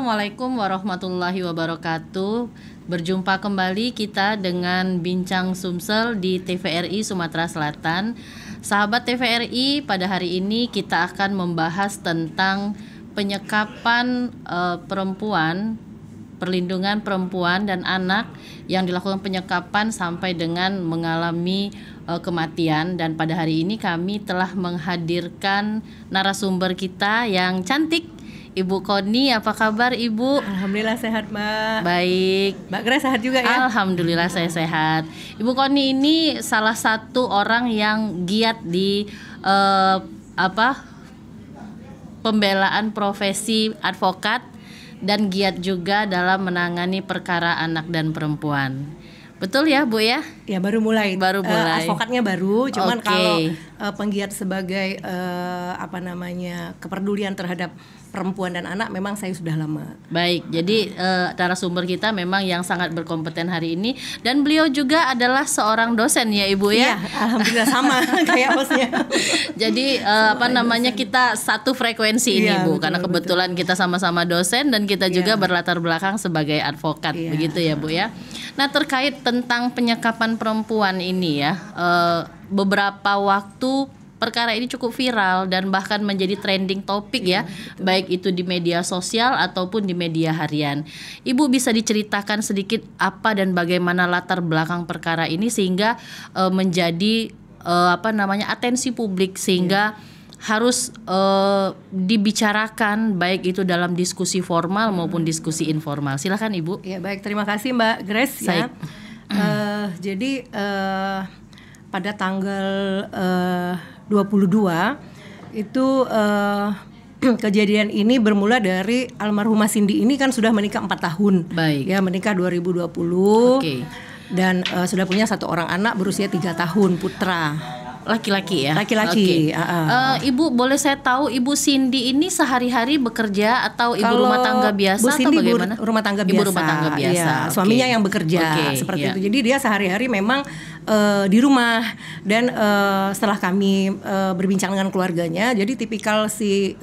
Assalamualaikum warahmatullahi wabarakatuh. Berjumpa kembali kita dengan Bincang Sumsel di TVRI Sumatera Selatan. Sahabat TVRI, pada hari ini kita akan membahas tentang penyekapan perempuan, perlindungan perempuan dan anak yang dilakukan penyekapan sampai dengan mengalami kematian. Dan pada hari ini kami telah menghadirkan narasumber kita yang cantik, Ibu Koni. Apa kabar Ibu? Alhamdulillah sehat Mbak. Baik. Mbak Grace sehat juga ya? Alhamdulillah saya sehat. Ibu Koni ini salah satu orang yang giat di pembelaan profesi advokat dan giat juga dalam menangani perkara anak dan perempuan. Betul ya Bu ya? Ya baru mulai. Advokatnya baru, cuman kalau penggiat sebagai kepedulian terhadap perempuan dan anak memang saya sudah lama. Baik, jadi narasumber kita memang yang sangat berkompeten hari ini, dan beliau juga adalah seorang dosen ya Ibu ya? Iya, alhamdulillah sama kayak hostnya. Jadi kita satu frekuensi ini Bu, karena kebetulan kita sama-sama dosen dan kita juga berlatar belakang sebagai advokat, begitu ya Bu ya. Nah, terkait tentang penyekapan perempuan ini ya, beberapa waktu perkara ini cukup viral dan bahkan menjadi trending topik ya, baik itu di media sosial ataupun di media harian. Ibu bisa diceritakan sedikit apa dan bagaimana latar belakang perkara ini sehingga menjadi atensi publik sehingga harus dibicarakan baik itu dalam diskusi formal maupun diskusi informal. Silakan Ibu. Ya baik, terima kasih Mbak Grace ya. Jadi pada tanggal 22 itu kejadian ini bermula dari almarhumah Cindy ini kan sudah menikah 4 tahun. Baik. Ya, menikah 2020. Oke. Dan sudah punya 1 orang anak berusia 3 tahun, putra. Laki-laki ya? Laki-laki. Ibu, boleh saya tahu Ibu Cindy ini sehari-hari bekerja atau ibu rumah tangga biasa Bu Cindy atau bagaimana? Ibu rumah tangga biasa. Ibu rumah tangga biasa. Ya, suaminya yang bekerja seperti itu. Jadi dia sehari-hari memang di rumah. Dan setelah kami berbincang dengan keluarganya, jadi tipikal si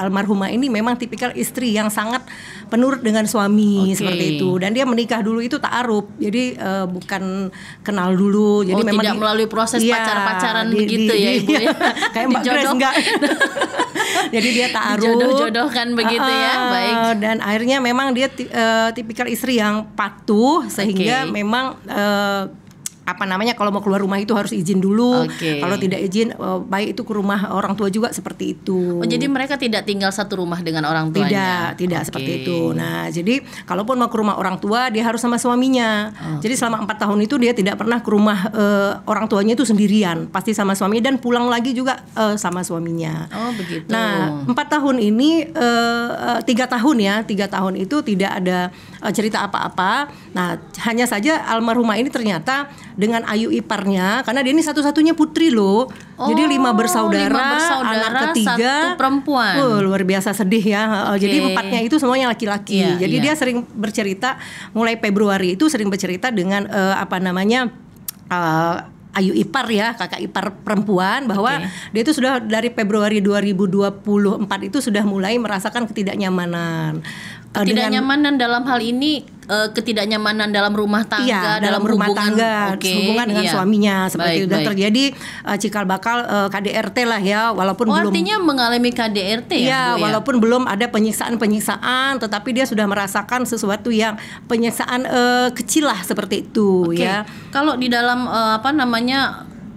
almarhumah ini memang tipikal istri yang sangat penurut dengan suami seperti itu. Dan dia menikah dulu itu ta'aruf. Jadi bukan kenal dulu. Jadi memang tidak melalui proses pacar-pacaran begitu ya Ibu ya. Kayak Mbak Grace enggak. Jadi dia ta'aruf, jodoh-jodohkan begitu ya. Baik. Dan akhirnya memang dia tipikal istri yang patuh sehingga memang kalau mau keluar rumah itu harus izin dulu. Kalau tidak izin baik itu ke rumah orang tua juga seperti itu. Jadi mereka tidak tinggal satu rumah dengan orang tuanya. Tidak seperti itu. Nah, jadi kalaupun mau ke rumah orang tua dia harus sama suaminya. Jadi selama 4 tahun itu dia tidak pernah ke rumah orang tuanya itu sendirian, pasti sama suaminya, dan pulang lagi juga sama suaminya. Oh begitu. Nah, 4 tahun ini 3 tahun itu tidak ada cerita apa-apa. Nah, hanya saja almarhumah ini ternyata dengan ayu iparnya, karena dia ini satu-satunya putri loh. Jadi 5 bersaudara, anak ketiga 1 perempuan. Luar biasa sedih ya. Jadi 4-nya itu semuanya laki-laki. Jadi dia sering bercerita mulai Februari itu sering bercerita dengan ayu ipar ya, kakak ipar perempuan, bahwa dia itu sudah dari Februari 2024 itu sudah mulai merasakan ketidaknyamanan. Ketidaknyamanan dalam hal ini ketidaknyamanan dalam rumah tangga, dalam rumah tangga, hubungan dengan suaminya seperti itu. Dan terjadi cikal bakal KDRT lah ya, walaupun belum. Artinya mengalami KDRT ya, Bu, walaupun belum ada penyiksaan, tetapi dia sudah merasakan sesuatu yang penyiksaan kecil lah seperti itu ya. Kalau di dalam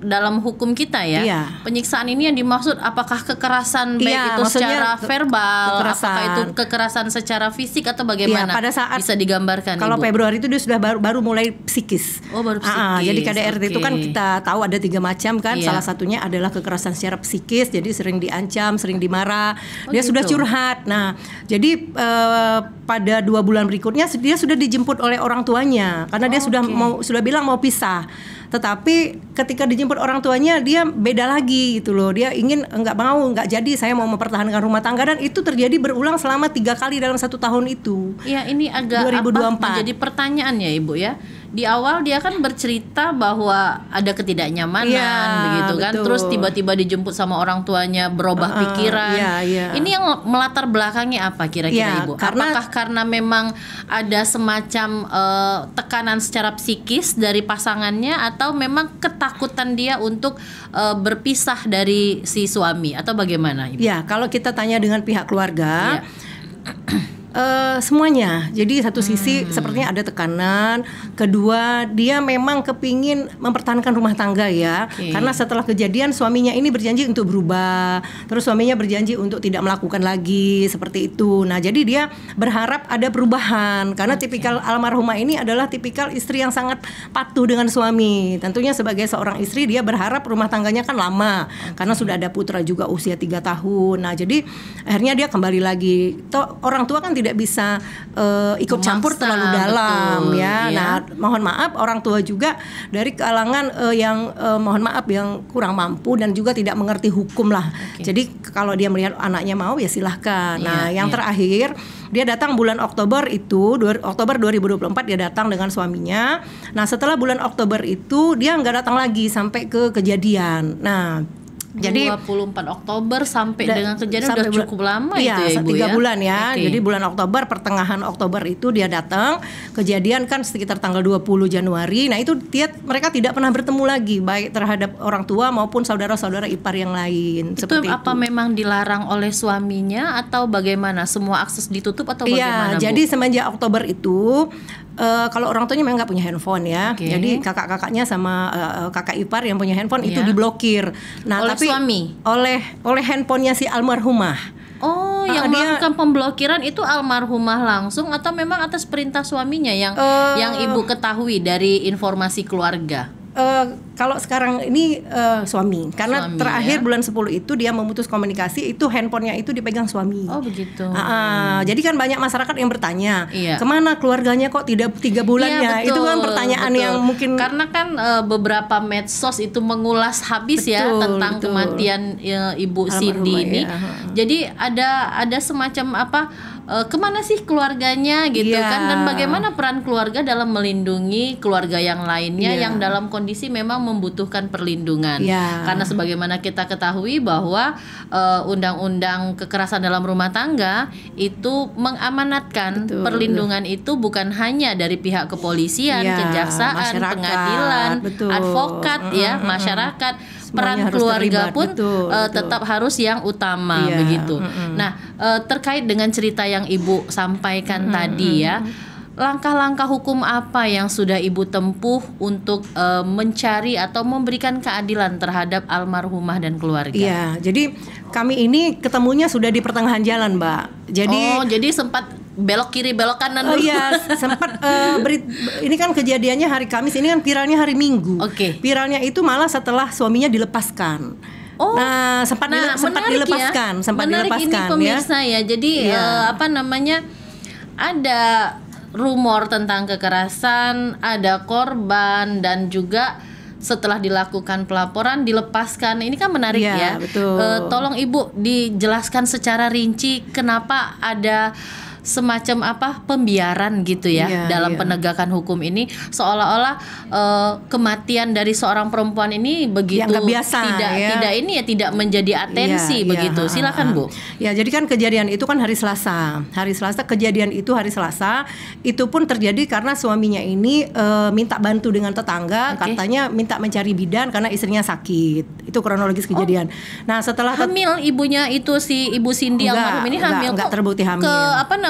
dalam hukum kita ya, penyiksaan ini yang dimaksud apakah kekerasan baik itu secara verbal, apakah itu kekerasan secara fisik atau bagaimana? Pada saat bisa digambarkan. Kalau Ibu? Februari itu dia sudah baru mulai psikis. Baru psikis. Jadi KDRT itu kan kita tahu ada 3 macam kan. Salah satunya adalah kekerasan secara psikis, jadi sering diancam, sering dimarah. Dia sudah curhat. Nah, jadi pada 2 bulan berikutnya dia sudah dijemput oleh orang tuanya karena dia sudah bilang mau pisah. Tetapi ketika dijemput orang tuanya dia beda lagi gitu loh. Dia ingin nggak jadi, saya mau mempertahankan rumah tangga, dan itu terjadi berulang selama 3 kali dalam 1 tahun itu. Ya, ini agak 2024. menjadi pertanyaan ya Ibu ya. di awal dia kan bercerita bahwa ada ketidaknyamanan begitu kan. Betul. Terus tiba-tiba dijemput sama orang tuanya berubah pikiran. Ini yang melatar belakangi apa kira-kira Ibu? Apakah karena memang ada semacam tekanan secara psikis dari pasangannya, atau memang ketakutan dia untuk berpisah dari si suami, atau bagaimana Ibu? Ya, kalau kita tanya dengan pihak keluarga, semuanya. Jadi satu sisi sepertinya ada tekanan, kedua dia memang kepingin mempertahankan rumah tangga ya, karena setelah kejadian suaminya ini berjanji untuk berubah, terus suaminya berjanji untuk tidak melakukan lagi seperti itu. Nah jadi dia berharap ada perubahan, karena tipikal almarhumah ini adalah tipikal istri yang sangat patuh dengan suami. Tentunya sebagai seorang istri dia berharap rumah tangganya kan lama, karena sudah ada putra juga usia 3 tahun. Nah jadi akhirnya dia kembali lagi. Orang tua kan tidak bisa ikut campur terlalu dalam ya. Nah, mohon maaf orang tua juga dari kalangan yang mohon maaf yang kurang mampu dan juga tidak mengerti hukum lah. Jadi kalau dia melihat anaknya mau ya silahkan. Nah, yang terakhir dia datang bulan Oktober itu, Oktober 2024 dia datang dengan suaminya. Nah, setelah bulan Oktober itu dia nggak datang lagi sampai ke kejadian. Nah, jadi 24 Oktober sampai dengan kejadian udah cukup lama itu ya Ibu 3 bulan ya. Jadi bulan Oktober, pertengahan Oktober itu dia datang. Kejadian kan sekitar tanggal 20 Januari. Nah itu mereka tidak pernah bertemu lagi, baik terhadap orang tua maupun saudara-saudara ipar yang lain. Itu apa memang dilarang oleh suaminya atau bagaimana? Semua akses ditutup atau bagaimana Bu? Jadi semenjak Oktober itu kalau orang tuanya memang nggak punya handphone ya. Jadi kakak-kakaknya sama kakak ipar yang punya handphone itu diblokir. Nah, oleh tapi suami? Oleh handphonenya si almarhumah. Oh, yang melakukan pemblokiran itu almarhumah langsung atau memang atas perintah suaminya yang Ibu ketahui dari informasi keluarga? Kalau sekarang ini suami, karena terakhir bulan 10 itu dia memutus komunikasi, itu handphonenya itu dipegang suami. Oh begitu. Jadi kan banyak masyarakat yang bertanya, kemana keluarganya kok tidak 3 bulannya? Itu kan pertanyaan yang mungkin karena kan beberapa medsos itu mengulas habis tentang kematian Ibu Cindy ini. Jadi ada semacam kemana sih keluarganya gitu kan, dan bagaimana peran keluarga dalam melindungi keluarga yang lainnya yang dalam kondisi memang membutuhkan perlindungan. Karena sebagaimana kita ketahui bahwa undang-undang kekerasan dalam rumah tangga itu mengamanatkan perlindungan itu bukan hanya dari pihak kepolisian, kejaksaan, pengadilan, advokat masyarakat. Peran keluarga pun tetap harus yang utama begitu. Nah, terkait dengan cerita yang Ibu sampaikan tadi ya, langkah-langkah hukum apa yang sudah Ibu tempuh untuk mencari atau memberikan keadilan terhadap almarhumah dan keluarga? Iya, jadi kami ini ketemunya sudah di pertengahan jalan, Mbak. Jadi sempat belok kiri belok kanan dulu. Sempat ini kan kejadiannya hari Kamis, ini kan viralnya hari Minggu. Viralnya itu malah setelah suaminya dilepaskan. Sempat dilepaskan, menarik ini pemirsa ya. Jadi ada rumor tentang kekerasan, ada korban, dan juga setelah dilakukan pelaporan dilepaskan. Ini kan menarik ya. Betul. Tolong Ibu dijelaskan secara rinci kenapa ada semacam pembiaran gitu ya dalam penegakan hukum ini, seolah-olah kematian dari seorang perempuan ini begitu biasa, tidak menjadi atensi begitu. Silakan Bu. Ya, jadi kan kejadian itu kan hari Selasa. Kejadian itu hari Selasa itu pun terjadi karena suaminya ini minta bantu dengan tetangga, katanya minta mencari bidan karena istrinya sakit. Itu kronologis kejadian. Nah, setelah hamil ibunya itu si Ibu Cindy almarhum ini hamil, enggak terbukti hamil.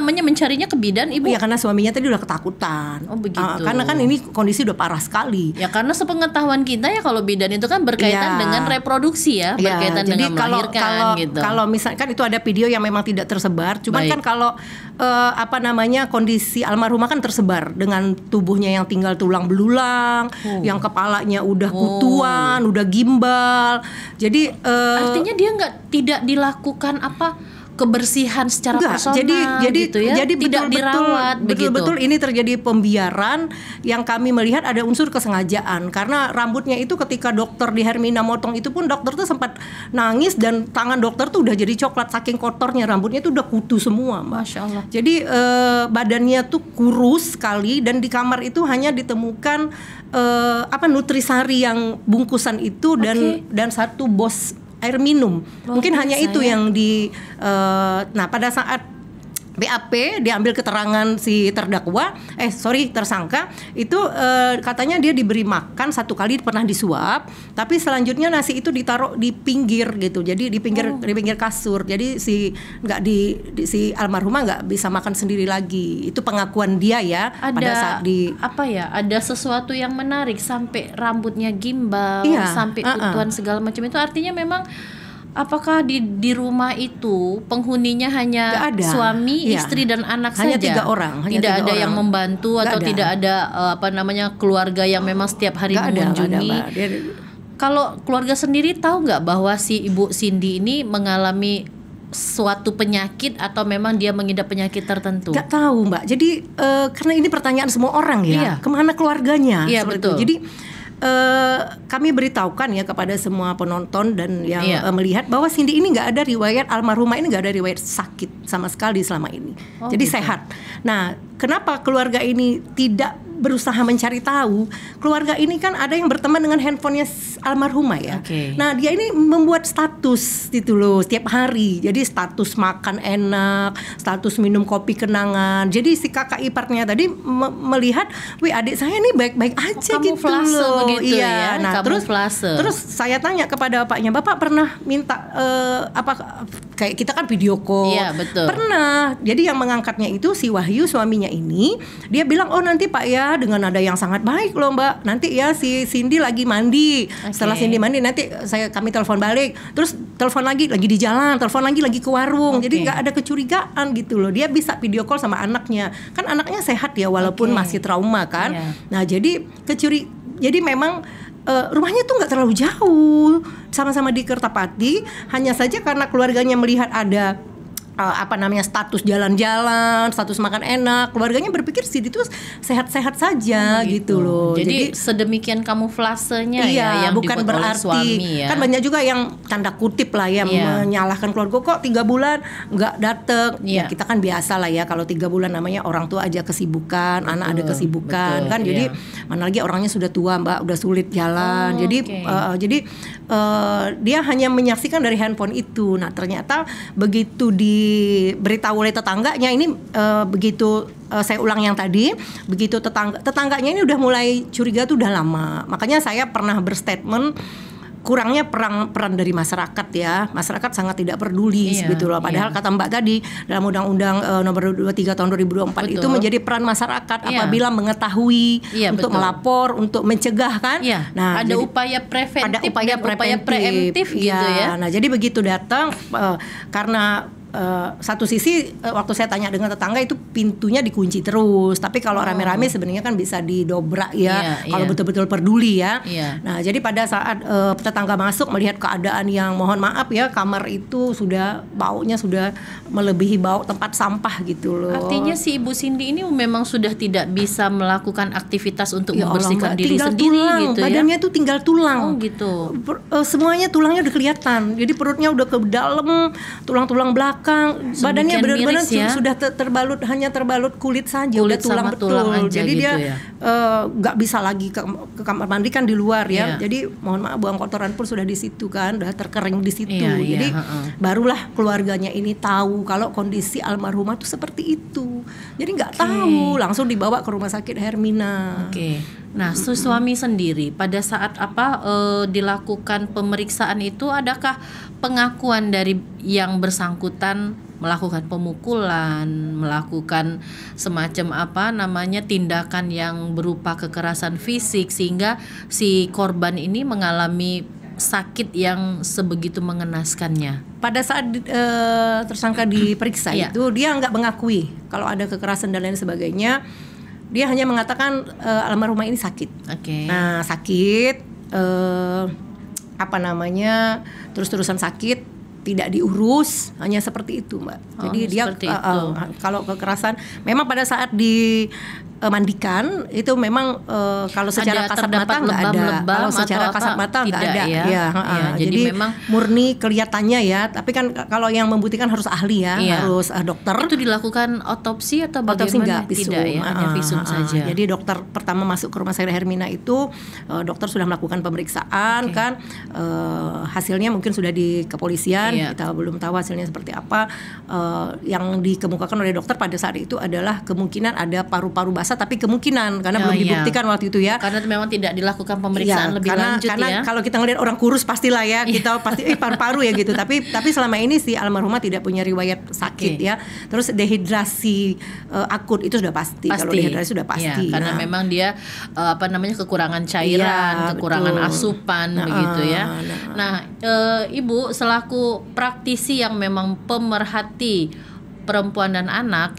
Mencarinya ke bidan Ibu? Iya, karena suaminya tadi udah ketakutan. Oh begitu. Karena kan ini kondisi udah parah sekali. Ya karena sepengetahuan kita ya kalau bidan itu kan berkaitan dengan reproduksi berkaitan dengan melahirkan gitu. Kalau misalkan itu ada video yang memang tidak tersebar, cuman kan kalau kondisi almarhumah kan tersebar dengan tubuhnya yang tinggal tulang belulang, yang kepalanya udah kutuan, udah gimbal. Jadi artinya dia tidak dilakukan kebersihan secara personal gitu ya. Jadi tidak dirawat betul-betul ini terjadi pembiaran yang kami melihat ada unsur kesengajaan karena rambutnya itu ketika dokter di Hermina motong itu pun dokter tuh sempat nangis dan tangan dokter tuh udah jadi coklat saking kotornya, rambutnya tuh udah kutu semua, Mbak. Masya Allah. Jadi badannya tuh kurus sekali dan di kamar itu hanya ditemukan nutrisari yang bungkusan itu dan satu bos air minum. Mungkin hanya itu yang nah pada saat BAP diambil keterangan si tersangka itu katanya dia diberi makan 1 kali, pernah disuap, tapi selanjutnya nasi itu ditaruh di pinggir gitu, jadi di pinggir kasur, jadi si almarhumah nggak bisa makan sendiri lagi. Itu pengakuan dia ya. Pada saat ada sesuatu yang menarik sampai rambutnya gimbal, sampai kutuan segala macam itu, artinya memang apakah di rumah itu penghuninya hanya suami, istri dan anak hanya saja? 3 orang. Tidak ada yang membantu atau tidak ada keluarga yang memang setiap hari mengunjungi. Kalau keluarga sendiri tahu nggak bahwa si Ibu Cindy ini mengalami suatu penyakit atau memang dia mengidap penyakit tertentu? Nggak tahu, Mbak. Jadi karena ini pertanyaan semua orang ya. Kemana keluarganya? Iya, betul. Jadi kami beritahukan ya kepada semua penonton dan yang melihat bahwa Cindy ini nggak ada riwayat, almarhumah ini nggak ada riwayat sakit sama sekali selama ini. Jadi sehat. Nah, kenapa keluarga ini tidak berusaha mencari tahu? Keluarga ini kan ada yang berteman dengan handphonenya almarhumah ya. Nah, dia ini membuat status gitu loh setiap hari. Jadi status makan enak, status minum kopi kenangan. Jadi si kakak iparnya tadi melihat, wih adik saya ini baik-baik aja gitu loh. Begitu ya. Nah, terus saya tanya kepada bapaknya, Bapak pernah minta kayak kita kan video call? Iya, betul. Pernah. Jadi yang mengangkatnya itu si Wahyu suaminya ini, dia bilang, oh nanti Pak ya, dengan nada yang sangat baik loh Mbak. Nanti ya si Cindy lagi mandi. Setelah Cindy mandi nanti kami telepon balik. Terus telepon lagi di jalan, telepon lagi ke warung. Jadi nggak ada kecurigaan gitu loh. Dia bisa video call sama anaknya. Kan anaknya sehat ya walaupun masih trauma kan. Nah, jadi memang rumahnya tuh nggak terlalu jauh. Sama-sama di Kertapati. Hanya saja karena keluarganya melihat ada status jalan-jalan, status makan enak, keluarganya berpikir Cindy itu sehat-sehat saja gitu loh. Jadi sedemikian kamuflasenya yang bukan dibuat berarti oleh suami ya. Kan banyak juga yang tanda kutip lah ya menyalahkan keluarga, kok 3 bulan nggak dateng. Ya kita kan biasa lah ya kalau 3 bulan namanya orang tua aja kesibukan, anak ada kesibukan kan. Jadi mana lagi orangnya sudah tua Mbak, udah sulit jalan. Jadi dia hanya menyaksikan dari handphone itu. Nah ternyata begitu diberitahu oleh tetangganya ini begitu saya ulang yang tadi, begitu tetangganya ini udah mulai curiga tuh udah lama. Makanya saya pernah berstatement kurangnya peran dari masyarakat ya. Masyarakat sangat tidak peduli gitu loh. Padahal kata Mbak tadi dalam Undang-Undang nomor 23 tahun 2024 itu menjadi peran masyarakat apabila mengetahui untuk melapor, untuk mencegah kan. Nah, ada upaya preventif gitu ya. Nah, jadi begitu datang karena satu sisi waktu saya tanya dengan tetangga itu pintunya dikunci terus, tapi kalau rame-rame sebenarnya kan bisa didobrak ya kalau betul-betul peduli ya. Nah jadi pada saat tetangga masuk melihat keadaan yang mohon maaf ya, kamar itu sudah baunya sudah melebihi bau tempat sampah gitu loh. Artinya si Ibu Cindy ini memang sudah tidak bisa melakukan aktivitas untuk membersihkan diri sendiri gitu ya. Badannya tuh tinggal tulang. Oh gitu. Semuanya tulangnya udah kelihatan. Jadi perutnya udah ke dalam, tulang-tulang belakang. Badannya benar-benar sudah hanya terbalut kulit saja, udah tulang betul. Jadi gitu dia nggak bisa lagi ke kamar mandi kan di luar ya. Jadi mohon maaf buang kotoran pun sudah di situ kan, udah terkering di situ. Jadi barulah keluarganya ini tahu kalau kondisi almarhumah itu seperti itu. Jadi nggak tahu, langsung dibawa ke rumah sakit Hermina. Nah, suami sendiri pada saat dilakukan pemeriksaan itu, adakah pengakuan dari yang bersangkutan melakukan pemukulan, melakukan semacam tindakan yang berupa kekerasan fisik sehingga si korban ini mengalami sakit yang sebegitu mengenaskannya? Pada saat tersangka diperiksa itu dia nggak mengakui kalau ada kekerasan dan lain sebagainya. Dia hanya mengatakan almarhumah ini sakit. Nah sakit terus-terusan sakit tidak diurus, hanya seperti itu, Mbak. Jadi dia kalau kekerasan memang pada saat dimandikan itu memang kalau secara kasat mata nggak ada, kalau secara kasat mata nggak ada, ya. Jadi memang murni kelihatannya ya. Tapi kan kalau yang membuktikan harus ahli ya, harus dokter. Itu dilakukan otopsi atau bagaimana? Otopsi enggak, visum. Tidak ya, hanya visum saja. Jadi dokter pertama masuk ke rumah sakit Hermina itu dokter sudah melakukan pemeriksaan kan, hasilnya mungkin sudah di kepolisian, kita belum tahu hasilnya seperti apa. Yang dikemukakan oleh dokter pada saat itu adalah kemungkinan ada paru-paru basah, tapi kemungkinan karena belum dibuktikan waktu itu ya. Karena memang tidak dilakukan pemeriksaan lebih lanjut karena kalau kita ngelihat orang kurus pastilah ya kita pasti paru-paru ya gitu. Tapi selama ini si almarhumah tidak punya riwayat sakit ya. Terus dehidrasi akut itu sudah pasti. Kalau dehidrasi sudah pasti. Karena memang dia kekurangan cairan, kekurangan asupan begitu ya. Nah, Ibu selaku praktisi yang memang pemerhati perempuan dan anak,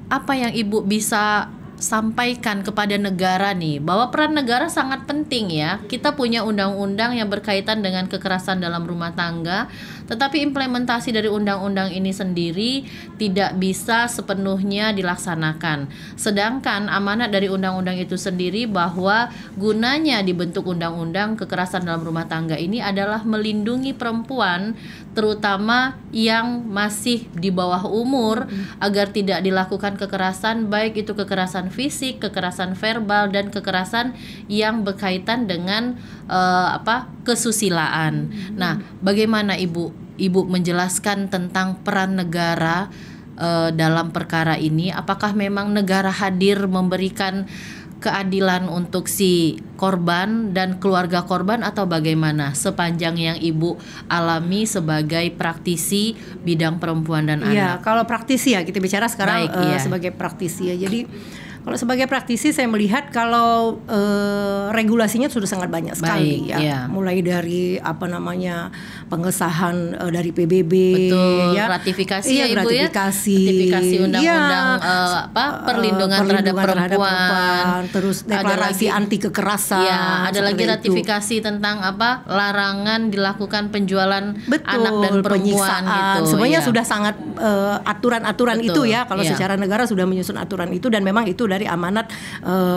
apa yang Ibu bisa sampaikan kepada negara nih, bahwa peran negara sangat penting ya. Kita punya undang-undang yang berkaitan dengan kekerasan dalam rumah tangga, tetapi implementasi dari undang-undang ini sendiri tidak bisa sepenuhnya dilaksanakan. Sedangkan amanat dari undang-undang itu sendiri bahwa gunanya dibentuk undang-undang kekerasan dalam rumah tangga ini adalah melindungi perempuan, terutama yang masih di bawah umur, agar tidak dilakukan kekerasan, baik itu kekerasan fisik, kekerasan verbal, dan kekerasan yang berkaitan dengan kesusilaan. Nah, bagaimana Ibu menjelaskan tentang peran negara dalam perkara ini? Apakah memang negara hadir memberikan keadilan untuk si korban dan keluarga korban, atau bagaimana sepanjang yang Ibu alami sebagai praktisi bidang perempuan dan anak? Iya, kalau praktisi ya kita bicara sekarang sebagai praktisi ya. Jadi kalau sebagai praktisi saya melihat kalau regulasinya sudah sangat banyak sekali mulai dari pengesahan dari PBB, ratifikasi ya Ibu ratifikasi undang-undang perlindungan terhadap perempuan, terus deklarasi anti kekerasan. Ada lagi ratifikasi tentang larangan dilakukan penjualan anak dan perempuan gitu. Semuanya sudah sangat aturan-aturan itu ya. Kalau secara negara sudah menyusun aturan itu, dan memang itu dari amanat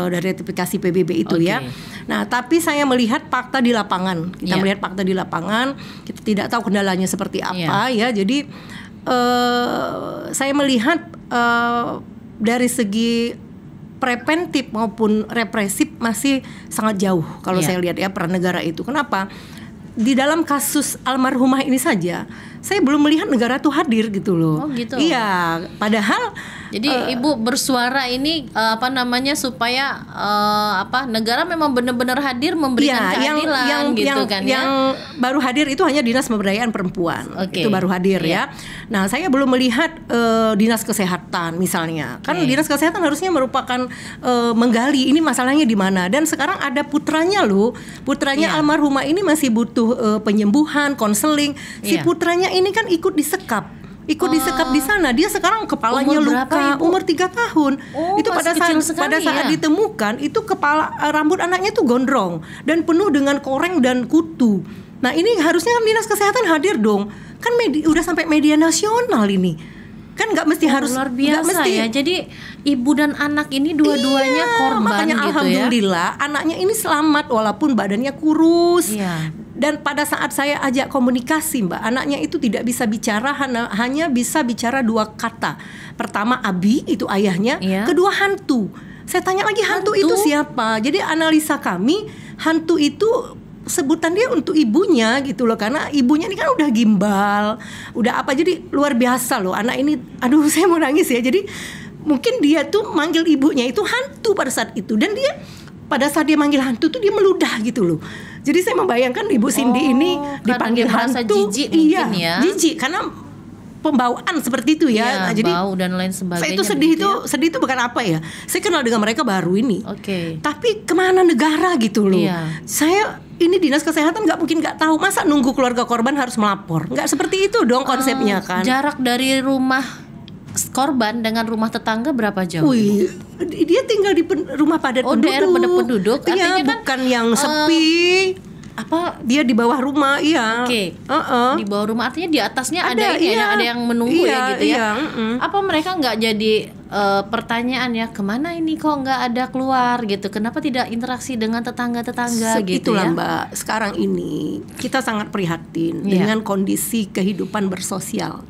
dari ratifikasi PBB itu ya. Nah, tapi saya melihat fakta di lapangan. Kita melihat fakta di lapangan, kita tidak tahu kendalanya seperti apa ya. Jadi saya melihat dari segi preventif maupun represif masih sangat jauh kalau saya lihat ya peran negara itu. Kenapa? Di dalam kasus almarhumah ini saja saya belum melihat negara tuh hadir gitu loh. Oh gitu. Iya, padahal jadi Ibu bersuara ini supaya negara memang benar-benar hadir memberikan keadilan gitu kan ya. Yang baru hadir itu hanya Dinas Pemberdayaan Perempuan. Itu baru hadir ya. Nah, saya belum melihat Dinas Kesehatan misalnya. Kan Dinas Kesehatan harusnya merupakan menggali ini masalahnya di mana, dan sekarang ada putranya loh. Putranya almarhumah ini masih butuh penyembuhan, konseling. Si putranya ini kan ikut disekap di sana. Dia sekarang kepalanya luka, umur 3 tahun. Itu pada saat ditemukan itu rambut anaknya itu gondrong dan penuh dengan koreng dan kutu. Nah, ini harusnya kan Dinas Kesehatan hadir dong. Kan udah sampai media nasional ini. Kan nggak mesti harus luar biasa ya. Jadi ibu dan anak ini dua-duanya korban makanya gitu alhamdulillah anaknya ini selamat walaupun badannya kurus. Dan pada saat saya ajak komunikasi, Mbak, anaknya itu tidak bisa bicara, hanya bisa bicara 2 kata. Pertama Abi, itu ayahnya. Kedua hantu. Saya tanya lagi hantu itu siapa? Jadi analisa kami, hantu itu sebutan dia untuk ibunya gitu loh, karena ibunya ini kan udah gimbal, udah jadi luar biasa loh anak ini. Aduh, saya mau nangis ya. Jadi mungkin dia tuh manggil ibunya itu hantu pada saat itu, dan dia pada saat dia manggil hantu tuh dia meludah gitu loh. Jadi saya membayangkan Ibu Cindy ini dipanggil hantu, jijik mungkin ya. Jijik karena pembawaan seperti itu ya. Nah, jadi bau dan lain sebagainya. Saya itu sedih itu bukan apa ya. Saya kenal dengan mereka baru ini. Tapi kemana negara gitu loh. Saya ini Dinas Kesehatan nggak mungkin nggak tahu. Masa nunggu keluarga korban harus melapor? Nggak seperti itu dong konsepnya kan. Jarak dari rumah korban dengan rumah tetangga berapa jauh? Dia tinggal di rumah padat penduduk. Daerah padat penduduk. Artinya bukan yang sepi. Dia di bawah rumah, iya. Oke. Di bawah rumah artinya di atasnya ada ini iya. ada yang menunggu Iya, ya gitu ya. iya, Apa mereka nggak jadi pertanyaan ya, kemana ini kok nggak ada keluar gitu? Kenapa tidak interaksi dengan tetangga-tetangga gitu Itulah ya? Mbak, sekarang ini kita sangat prihatin dengan kondisi kehidupan bersosial.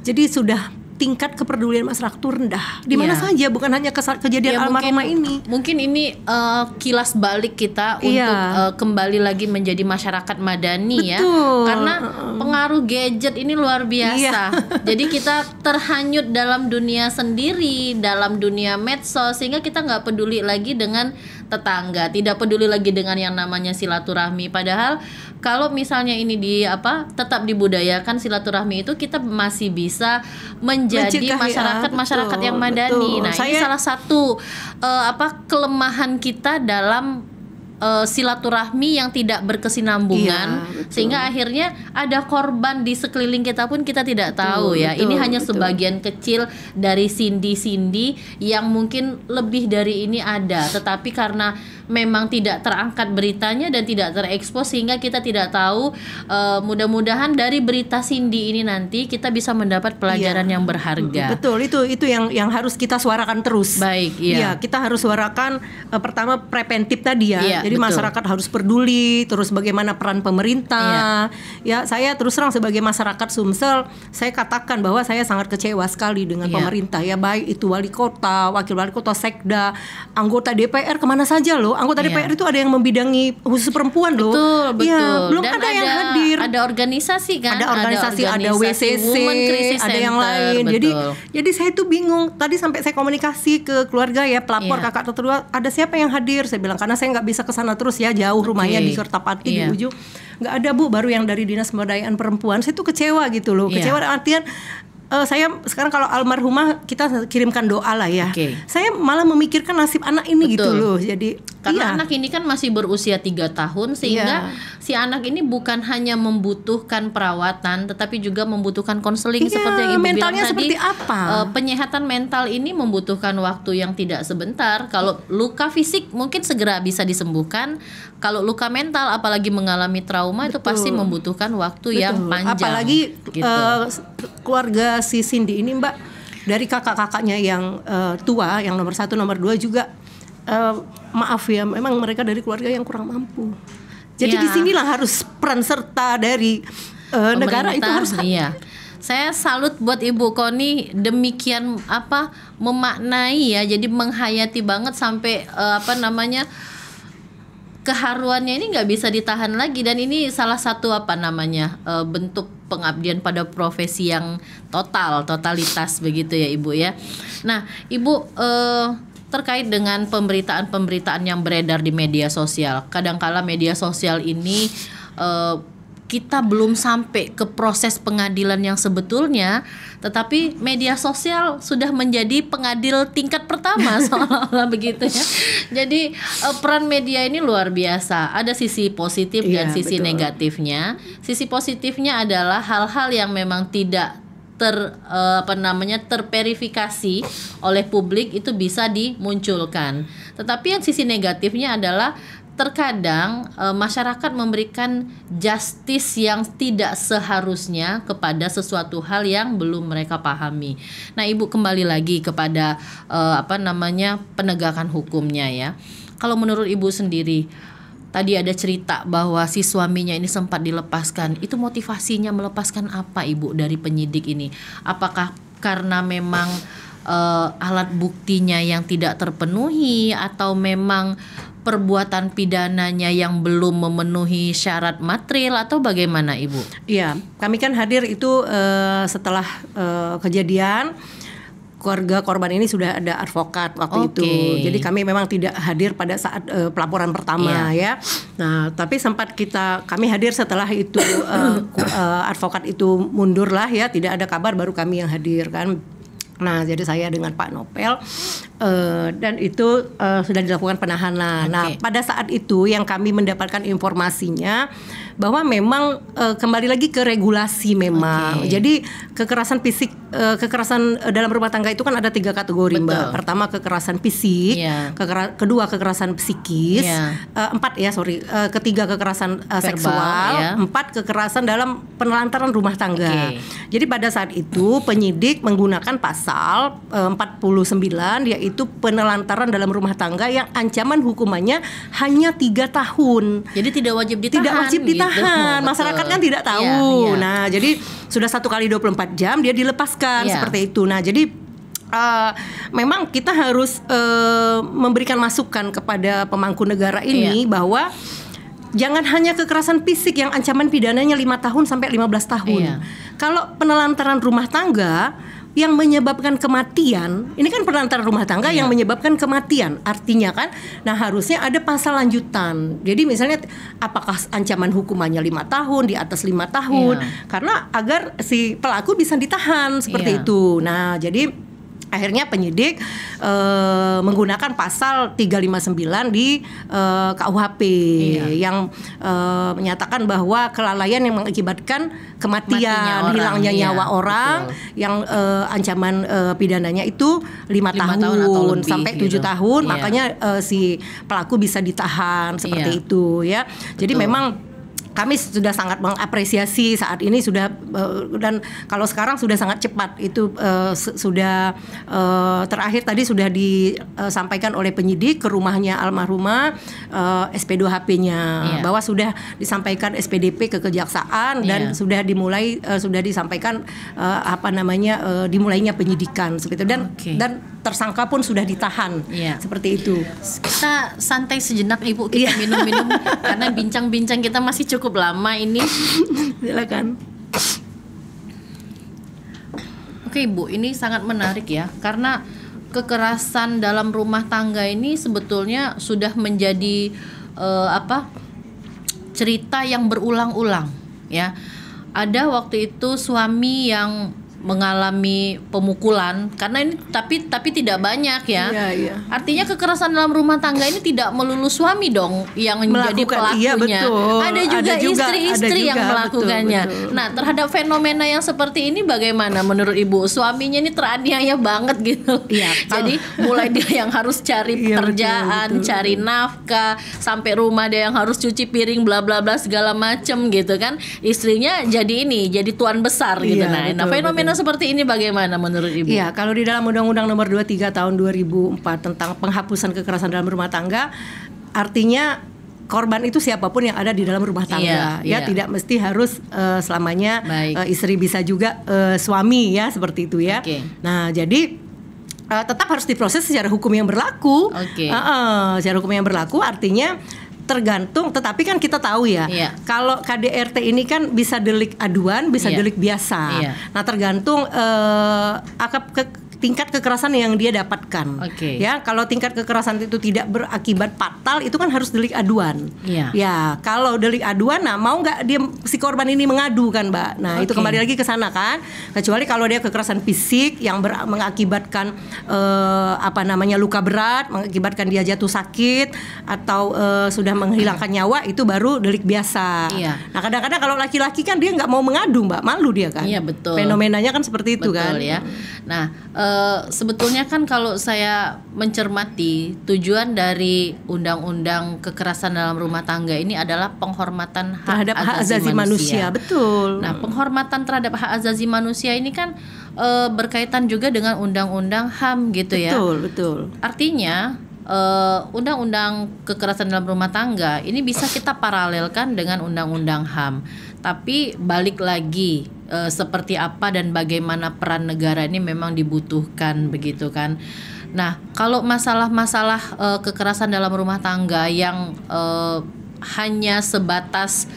Jadi sudah tingkat kepedulian masyarakat itu rendah di mana saja, bukan hanya kejadian almarhumah ini. Mungkin ini kilas balik kita untuk kembali lagi menjadi masyarakat madani. Betul. Ya, karena pengaruh gadget ini luar biasa. Jadi kita terhanyut dalam dunia sendiri, dalam dunia medsos, sehingga kita nggak peduli lagi dengan tetangga, tidak peduli lagi dengan yang namanya silaturahmi. Padahal kalau misalnya ini tetap dibudayakan silaturahmi itu, kita masih bisa menjadi masyarakat yang madani. Nah, ini salah satu kelemahan kita dalam silaturahmi yang tidak berkesinambungan, sehingga akhirnya ada korban di sekeliling kita pun kita tidak tahu ya. Ini hanya sebagian kecil dari sindi-sindi yang mungkin lebih dari ini ada, tetapi karena memang tidak terangkat beritanya dan tidak terekspos sehingga kita tidak tahu. Mudah-mudahan dari berita Cindy ini nanti kita bisa mendapat pelajaran yang berharga. Betul, itu yang harus kita suarakan terus. Baik, kita harus suarakan pertama preventif tadi ya. Jadi masyarakat harus peduli, terus bagaimana peran pemerintah. Ya, saya terus terang sebagai masyarakat Sumsel, saya katakan bahwa saya sangat kecewa sekali dengan pemerintah ya, baik itu wali kota, wakil wali kota, sekda, anggota DPR, kemana saja loh. Anggota DPR itu ada yang membidangi khusus perempuan loh. Betul. Ya, belum dan ada yang hadir. Ada organisasi kan? Ada organisasi, ada WCC, ada yang lain. Jadi saya tuh bingung. Tadi sampai saya komunikasi ke keluarga ya, pelapor kakak tertua, ada siapa yang hadir? Saya bilang karena saya nggak bisa kesana terus ya, jauh rumahnya di Kertapati di ujung. Nggak ada Bu, baru yang dari Dinas Pemberdayaan Perempuan. Saya tuh kecewa gitu loh. Kecewa artian saya sekarang kalau almarhumah kita kirimkan doa lah ya. Saya malah memikirkan nasib anak ini gitu loh. Jadi karena anak ini kan masih berusia 3 tahun sehingga si anak ini bukan hanya membutuhkan perawatan tetapi juga membutuhkan konseling seperti yang Ibu mentalnya bilang tadi. Seperti apa? Penyehatan mental ini membutuhkan waktu yang tidak sebentar. Kalau luka fisik mungkin segera bisa disembuhkan. Kalau luka mental apalagi mengalami trauma itu pasti membutuhkan waktu yang panjang. Apalagi keluarga si Cindy ini Mbak, dari kakak-kakaknya yang tua, yang nomor 1, nomor 2 juga maaf ya, memang mereka dari keluarga yang kurang mampu. Jadi disinilah harus peran serta dari negara itu harus. Saya salut buat Ibu Koni demikian memaknai ya, jadi menghayati banget sampai keharuannya ini nggak bisa ditahan lagi, dan ini salah satu bentuk pengabdian pada profesi yang totalitas begitu ya Ibu ya. Nah Ibu, terkait dengan pemberitaan yang beredar di media sosial, kadangkala media sosial ini kita belum sampai ke proses pengadilan yang sebetulnya, tetapi media sosial sudah menjadi pengadil tingkat pertama seolah-olah begitu ya. Jadi peran media ini luar biasa. Ada sisi positif dan sisi negatifnya. Sisi positifnya adalah hal-hal yang memang tidak terverifikasi oleh publik itu bisa dimunculkan. Tetapi yang sisi negatifnya adalah terkadang masyarakat memberikan justice yang tidak seharusnya kepada sesuatu hal yang belum mereka pahami. Nah, Ibu kembali lagi kepada penegakan hukumnya ya. Kalau menurut Ibu sendiri, tadi ada cerita bahwa si suaminya ini sempat dilepaskan. Itu motivasinya melepaskan apa Ibu dari penyidik ini? Apakah karena memang alat buktinya yang tidak terpenuhi, atau memang perbuatan pidananya yang belum memenuhi syarat material, atau bagaimana Ibu? Iya, kami kan hadir itu setelah kejadian. Keluarga korban ini sudah ada advokat waktu itu. Jadi kami memang tidak hadir pada saat pelaporan pertama ya. Nah, tapi sempat kami hadir setelah itu advokat itu mundur lah ya, tidak ada kabar, baru kami yang hadir kan. Nah, jadi saya dengan Pak Nopel Dan itu sudah dilakukan penahanan. Nah, pada saat itu yang kami mendapatkan informasinya bahwa memang kembali lagi ke regulasi memang. Jadi kekerasan fisik, kekerasan dalam rumah tangga itu kan ada 3 kategori, Mbak. Pertama kekerasan fisik, kedua kekerasan psikis, 4 ya sorry, ketiga kekerasan seksual, 4 kekerasan dalam penelantaran rumah tangga. Jadi pada saat itu penyidik menggunakan pasal 49 yaitu penelantaran dalam rumah tangga yang ancaman hukumannya hanya 3 tahun. Jadi tidak wajib ditahan. Tidak wajib ditahan. Gitu. Masyarakat kan tidak tahu. Nah, jadi sudah 1 kali 24 jam dia dilepaskan seperti itu. Nah, jadi memang kita harus memberikan masukan kepada pemangku negara ini bahwa jangan hanya kekerasan fisik yang ancaman pidananya 5 tahun sampai 15 tahun. Kalau penelantaran rumah tangga yang menyebabkan kematian, ini kan penelantaran rumah tangga yang menyebabkan kematian, artinya kan, nah harusnya ada pasal lanjutan. Jadi misalnya apakah ancaman hukumannya 5 tahun, di atas 5 tahun, karena agar si pelaku bisa ditahan seperti itu. Nah jadi akhirnya penyidik menggunakan pasal 359 di KUHP yang menyatakan bahwa kelalaian yang mengakibatkan kematian, hilangnya nyawa orang, yang ancaman pidananya itu 5 tahun sampai 7 tahun, makanya si pelaku bisa ditahan seperti itu ya. Jadi memang kami sudah sangat mengapresiasi saat ini sudah dan kalau sekarang sudah sangat cepat itu sudah terakhir tadi sudah disampaikan oleh penyidik ke rumahnya almarhumah SP2HP-nya bahwa sudah disampaikan SPDP ke kejaksaan dan sudah disampaikan dimulainya penyidikan seperti itu dan tersangka pun sudah ditahan seperti itu. Kita santai sejenak Ibu, kita minum-minum karena bincang-bincang kita masih cukup lama ini. Silakan. Oke Ibu, ini sangat menarik ya karena kekerasan dalam rumah tangga ini sebetulnya sudah menjadi cerita yang berulang-ulang ya. Ada waktu itu suami yang mengalami pemukulan karena ini tapi tidak banyak ya. Artinya kekerasan dalam rumah tangga ini tidak melulu suami dong yang menjadi pelakunya. Ada juga istri-istri yang melakukannya. Betul. Nah, terhadap fenomena yang seperti ini bagaimana menurut Ibu? Suaminya ini teraniaya banget gitu. Jadi mulai dia yang harus cari pekerjaan, cari nafkah, sampai rumah dia yang harus cuci piring bla bla bla segala macem gitu kan. Istrinya jadi tuan besar gitu. Nah, fenomena seperti ini bagaimana menurut Ibu? Iya, kalau di dalam Undang-Undang Nomor 23 Tahun 2004 tentang penghapusan kekerasan dalam rumah tangga, artinya korban itu siapapun yang ada di dalam rumah tangga, tidak mesti harus selamanya istri, bisa juga suami ya seperti itu ya. Nah, jadi tetap harus diproses secara hukum yang berlaku. Secara hukum yang berlaku artinya tergantung, tetapi kan kita tahu ya, kalau KDRT ini kan bisa delik aduan, bisa delik biasa. Nah, tergantung tingkat kekerasan yang dia dapatkan. Ya, kalau tingkat kekerasan itu tidak berakibat fatal, itu kan harus delik aduan. Ya, kalau delik aduan, nah mau nggak dia si korban ini mengadu kan, Mbak? Nah, itu kembali lagi ke sana kan. Kecuali kalau dia kekerasan fisik yang mengakibatkan luka berat, mengakibatkan dia jatuh sakit atau sudah menghilangkan nyawa, itu baru delik biasa. Nah, kadang-kadang kalau laki-laki kan dia nggak mau mengadu, Mbak, malu dia kan. Betul. Fenomenanya kan seperti itu kan. Ya. Nah, sebetulnya kan kalau saya mencermati tujuan dari undang-undang kekerasan dalam rumah tangga ini adalah penghormatan terhadap hak azazi manusia. Betul. Nah, penghormatan terhadap hak azazi manusia ini kan berkaitan juga dengan undang-undang HAM gitu ya. Betul. Artinya undang-undang kekerasan dalam rumah tangga ini bisa kita paralelkan dengan undang-undang HAM. Tapi balik lagi seperti apa dan bagaimana peran negara ini memang dibutuhkan begitu kan. Nah, kalau masalah-masalah kekerasan dalam rumah tangga yang hanya sebatas,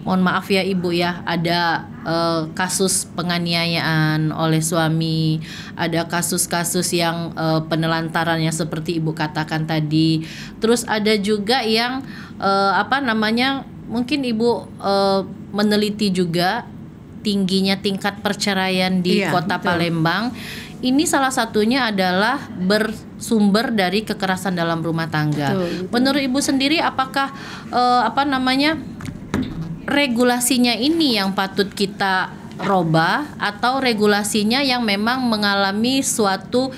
mohon maaf ya Ibu ya, ada kasus penganiayaan oleh suami, ada kasus-kasus yang penelantarannya seperti Ibu katakan tadi. Terus ada juga yang mungkin Ibu meneliti juga tingginya tingkat perceraian di Kota Palembang. ini salah satunya adalah bersumber dari kekerasan dalam rumah tangga. Betul. Menurut Ibu sendiri, apakah regulasinya ini yang patut kita robah, atau regulasinya yang memang mengalami suatu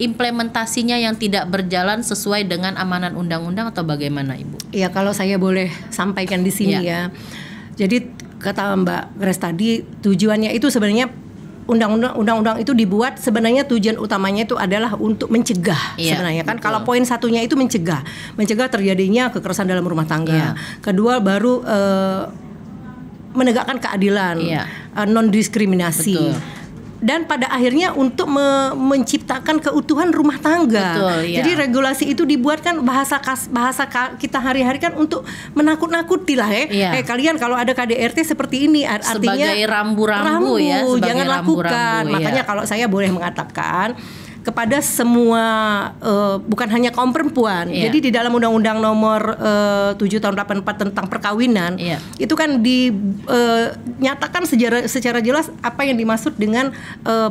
implementasinya yang tidak berjalan sesuai dengan amanat undang-undang, atau bagaimana, Ibu? Ya, kalau saya boleh sampaikan di sini ya. Jadi kata Mbak Grace tadi, tujuannya itu sebenarnya undang-undang itu dibuat sebenarnya tujuan utamanya itu adalah untuk mencegah sebenarnya kan. Betul. Kalau poin satunya itu mencegah terjadinya kekerasan dalam rumah tangga. Kedua baru menegakkan keadilan, non diskriminasi. Betul. Dan pada akhirnya untuk menciptakan keutuhan rumah tangga. Betul, Jadi regulasi itu dibuatkan bahasa kita hari-hari kan untuk menakut-nakuti lah kalian kalau ada KDRT seperti ini artinya sebagai rambu-rambu ya, sebagai jangan lakukan. Makanya kalau saya boleh mengatakan kepada semua bukan hanya kaum perempuan. Jadi di dalam Undang-Undang Nomor 7 Tahun 84 tentang perkawinan itu kan dinyatakan secara jelas apa yang dimaksud dengan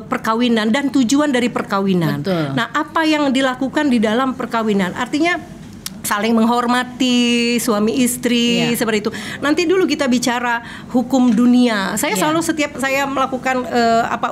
perkawinan dan tujuan dari perkawinan. Betul. Nah, apa yang dilakukan di dalam perkawinan? Artinya saling menghormati suami istri seperti itu. Nanti dulu kita bicara hukum dunia. Saya selalu setiap saya melakukan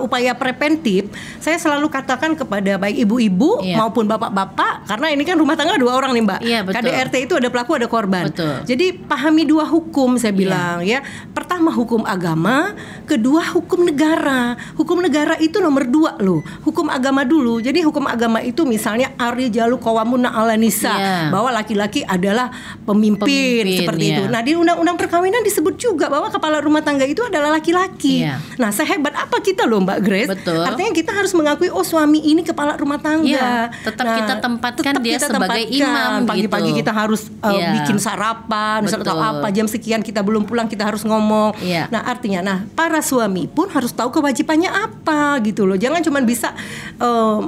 upaya preventif, saya selalu katakan kepada baik ibu-ibu maupun bapak-bapak, karena ini kan rumah tangga 2 orang nih, Mbak. KDRT itu ada pelaku ada korban. Betul. Jadi pahami 2 hukum saya bilang ya. Pertama hukum agama, kedua hukum negara. Hukum negara itu nomor 2 loh. Hukum agama dulu. Jadi hukum agama itu misalnya ar-rijalu qawwamuna 'alan nisa, bahwa laki-laki adalah pemimpin seperti itu. Nah, di undang-undang perkawinan disebut juga bahwa kepala rumah tangga itu adalah laki-laki. Nah, sehebat apa kita loh, Mbak Grace? Betul. Artinya kita harus mengakui suami ini kepala rumah tangga. Tetap kita tempatkan dia sebagai imam. Pagi-pagi kita harus bikin sarapan, misalnya atau apa, jam sekian kita belum pulang kita harus ngomong. Nah, artinya para suami pun harus tahu kewajibannya apa gitu loh. Jangan cuma bisa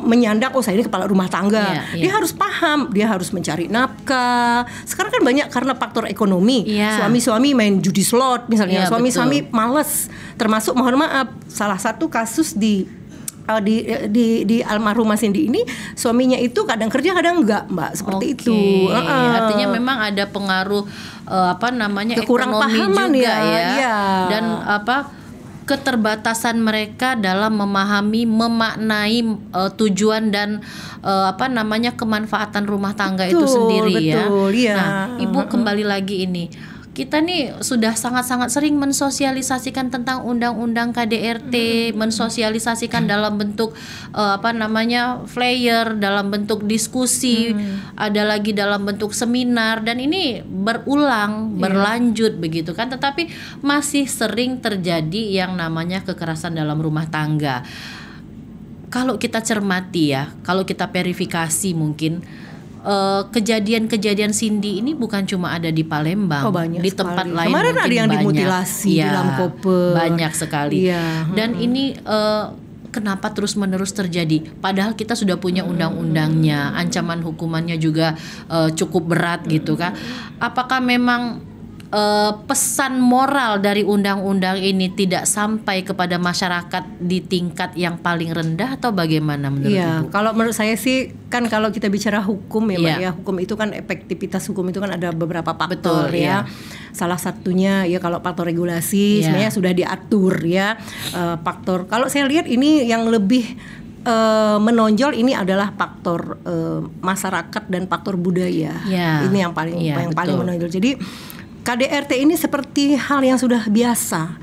menyandang saya ini kepala rumah tangga. Dia harus paham, dia harus mencari nafkah. Sekarang kan banyak karena faktor ekonomi. Suami-suami main judi slot misalnya. Suami-suami males. Termasuk mohon maaf, salah satu kasus di almarhumah Cindy ini, suaminya itu kadang kerja kadang enggak, Mbak, seperti itu. Artinya memang ada pengaruh kekurang ekonomi pahaman juga ya. Dan keterbatasan mereka dalam memaknai tujuan dan kemanfaatan rumah tangga itu sendiri. Nah, Ibu kembali lagi ini. Kita nih sudah sangat-sangat sering mensosialisasikan tentang undang-undang KDRT, mensosialisasikan dalam bentuk flyer, dalam bentuk diskusi, ada lagi dalam bentuk seminar, dan ini berulang, berlanjut begitu kan, tetapi masih sering terjadi yang namanya kekerasan dalam rumah tangga. Kalau kita cermati ya, kalau kita verifikasi mungkin kejadian-kejadian Cindy ini bukan cuma ada di Palembang, di tempat lain kemarin mungkin ada yang banyak. Dimutilasi di Lamkoper, banyak sekali. Dan ini kenapa terus-menerus terjadi? Padahal kita sudah punya undang-undangnya, ancaman hukumannya juga cukup berat gitu kan. Apakah memang pesan moral dari undang-undang ini tidak sampai kepada masyarakat di tingkat yang paling rendah, atau bagaimana menurut Ibu? Kalau menurut saya sih kan kalau kita bicara hukum ya, Mbak ya, hukum itu kan efektivitas hukum itu kan ada beberapa faktor. Salah satunya ya kalau faktor regulasi sebenarnya sudah diatur ya. Faktor kalau saya lihat ini yang lebih menonjol ini adalah faktor masyarakat dan faktor budaya. Ini yang paling paling menonjol. Jadi KDRT ini seperti hal yang sudah biasa.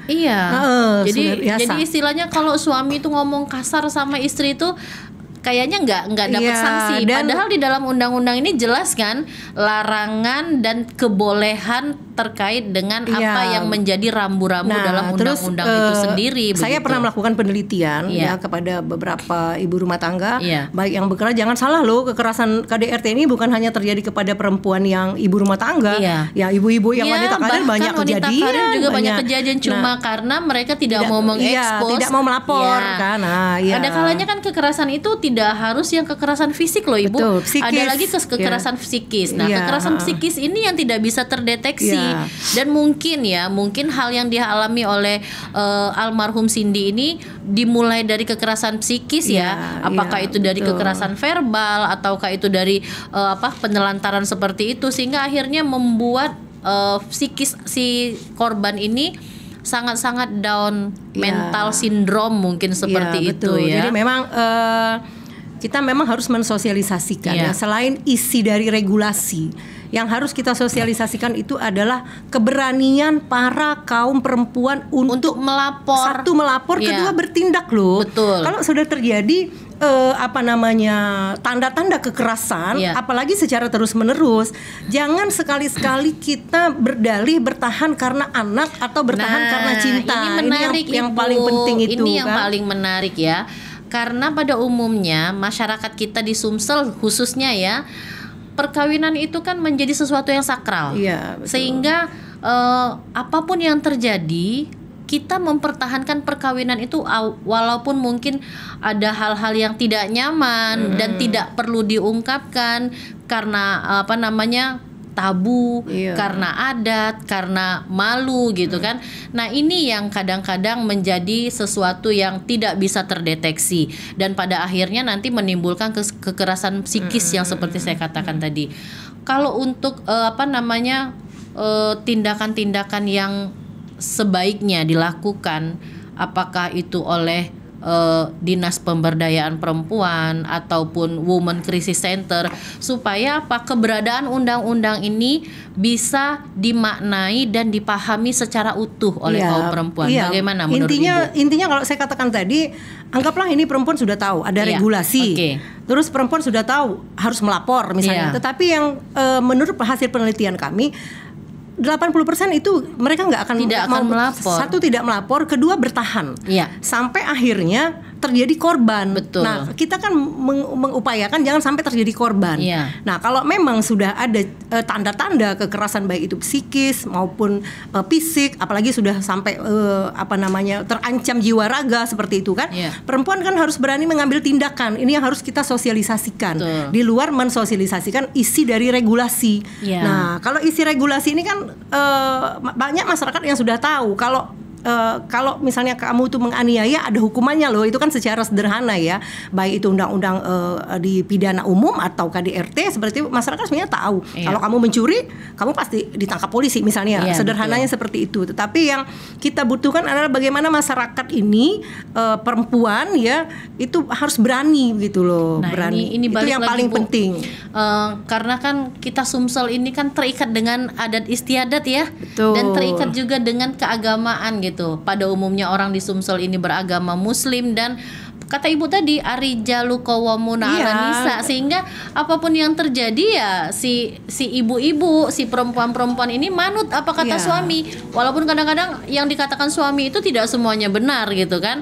Jadi istilahnya kalau suami itu ngomong kasar sama istri itu kayaknya nggak dapat sanksi. Padahal di dalam undang-undang ini jelas kan larangan dan kebolehan terkait dengan apa yang menjadi rambu-rambu dalam undang-undang itu sendiri. Saya pernah melakukan penelitian kepada beberapa ibu rumah tangga, baik yang bekerja. Jangan salah loh, kekerasan KDRT ini bukan hanya terjadi kepada perempuan yang ibu rumah tangga, ya ibu-ibu yang wanita karir banyak wanita kejadian. Karir juga banyak kejadian, cuma karena mereka tidak mau mengekspos, tidak mau melapor kan. Ada kalanya kan kekerasan itu tidak tidak harus yang kekerasan fisik loh Ibu. Betul, psikis. Ada lagi kekerasan psikis. Nah, kekerasan psikis ini yang tidak bisa terdeteksi dan mungkin hal yang dialami oleh almarhum Cindy ini dimulai dari kekerasan psikis apakah itu dari kekerasan verbal ataukah itu dari penelantaran seperti itu, sehingga akhirnya membuat psikis si korban ini sangat-sangat down, mental syndrome mungkin seperti itu ya. Jadi memang kita memang harus mensosialisasikan ya. Selain isi dari regulasi, yang harus kita sosialisasikan itu adalah keberanian para kaum perempuan untuk melapor. Satu, melapor, kedua bertindak loh. Betul. Kalau sudah terjadi tanda-tanda kekerasan, apalagi secara terus-menerus, jangan sekali-sekali kita berdalih bertahan karena anak atau bertahan karena cinta. Ini menarik, yang paling penting itu. Ini yang paling menarik ya. Karena pada umumnya masyarakat kita di Sumsel khususnya ya, perkawinan itu kan menjadi sesuatu yang sakral. Sehingga apapun yang terjadi, kita mempertahankan perkawinan itu walaupun mungkin ada hal-hal yang tidak nyaman dan tidak perlu diungkapkan karena tabu, karena adat, karena malu gitu kan. Nah, ini yang kadang-kadang menjadi sesuatu yang tidak bisa terdeteksi dan pada akhirnya nanti menimbulkan kekerasan psikis yang seperti saya katakan tadi. Kalau untuk tindakan-tindakan yang sebaiknya dilakukan, apakah itu oleh Dinas Pemberdayaan Perempuan ataupun Women Crisis Center, supaya keberadaan undang-undang ini bisa dimaknai dan dipahami secara utuh oleh kaum perempuan. Bagaimana menurut Ibu? Intinya kalau saya katakan tadi, anggaplah ini perempuan sudah tahu ada regulasi. Terus perempuan sudah tahu harus melapor misalnya. Tetapi yang menurut hasil penelitian kami, 80% itu mereka nggak akan melapor. Satu, tidak melapor, kedua bertahan. Sampai akhirnya terjadi korban. Betul. Nah, kita kan mengupayakan jangan sampai terjadi korban. Nah, kalau memang sudah ada tanda-tanda kekerasan baik itu psikis maupun fisik, apalagi sudah sampai terancam jiwa raga seperti itu kan, perempuan kan harus berani mengambil tindakan. Ini yang harus kita sosialisasikan. Betul. Di luar mensosialisasikan isi dari regulasi. Nah, kalau isi regulasi ini kan banyak masyarakat yang sudah tahu kalau misalnya kamu tuh menganiaya ada hukumannya loh, itu kan secara sederhana ya, baik itu undang-undang di pidana umum atau KDRT, seperti itu masyarakat sebenarnya tahu. Kalau kamu mencuri, kamu pasti ditangkap polisi misalnya, sederhananya seperti itu. Tetapi yang kita butuhkan adalah bagaimana masyarakat ini perempuan ya itu harus berani gitu loh. Nah, berani. Ini itu yang paling penting. Karena kan kita Sumsel ini kan terikat dengan adat istiadat ya. Betul. Dan terikat juga dengan keagamaan gitu. Pada umumnya orang di Sumsel ini beragama Muslim dan kata Ibu tadi arijalu qawwamuna 'alan nisa, sehingga apapun yang terjadi ya si ibu-ibu, si perempuan-perempuan ini manut apa kata suami. Walaupun kadang-kadang yang dikatakan suami itu tidak semuanya benar gitu kan.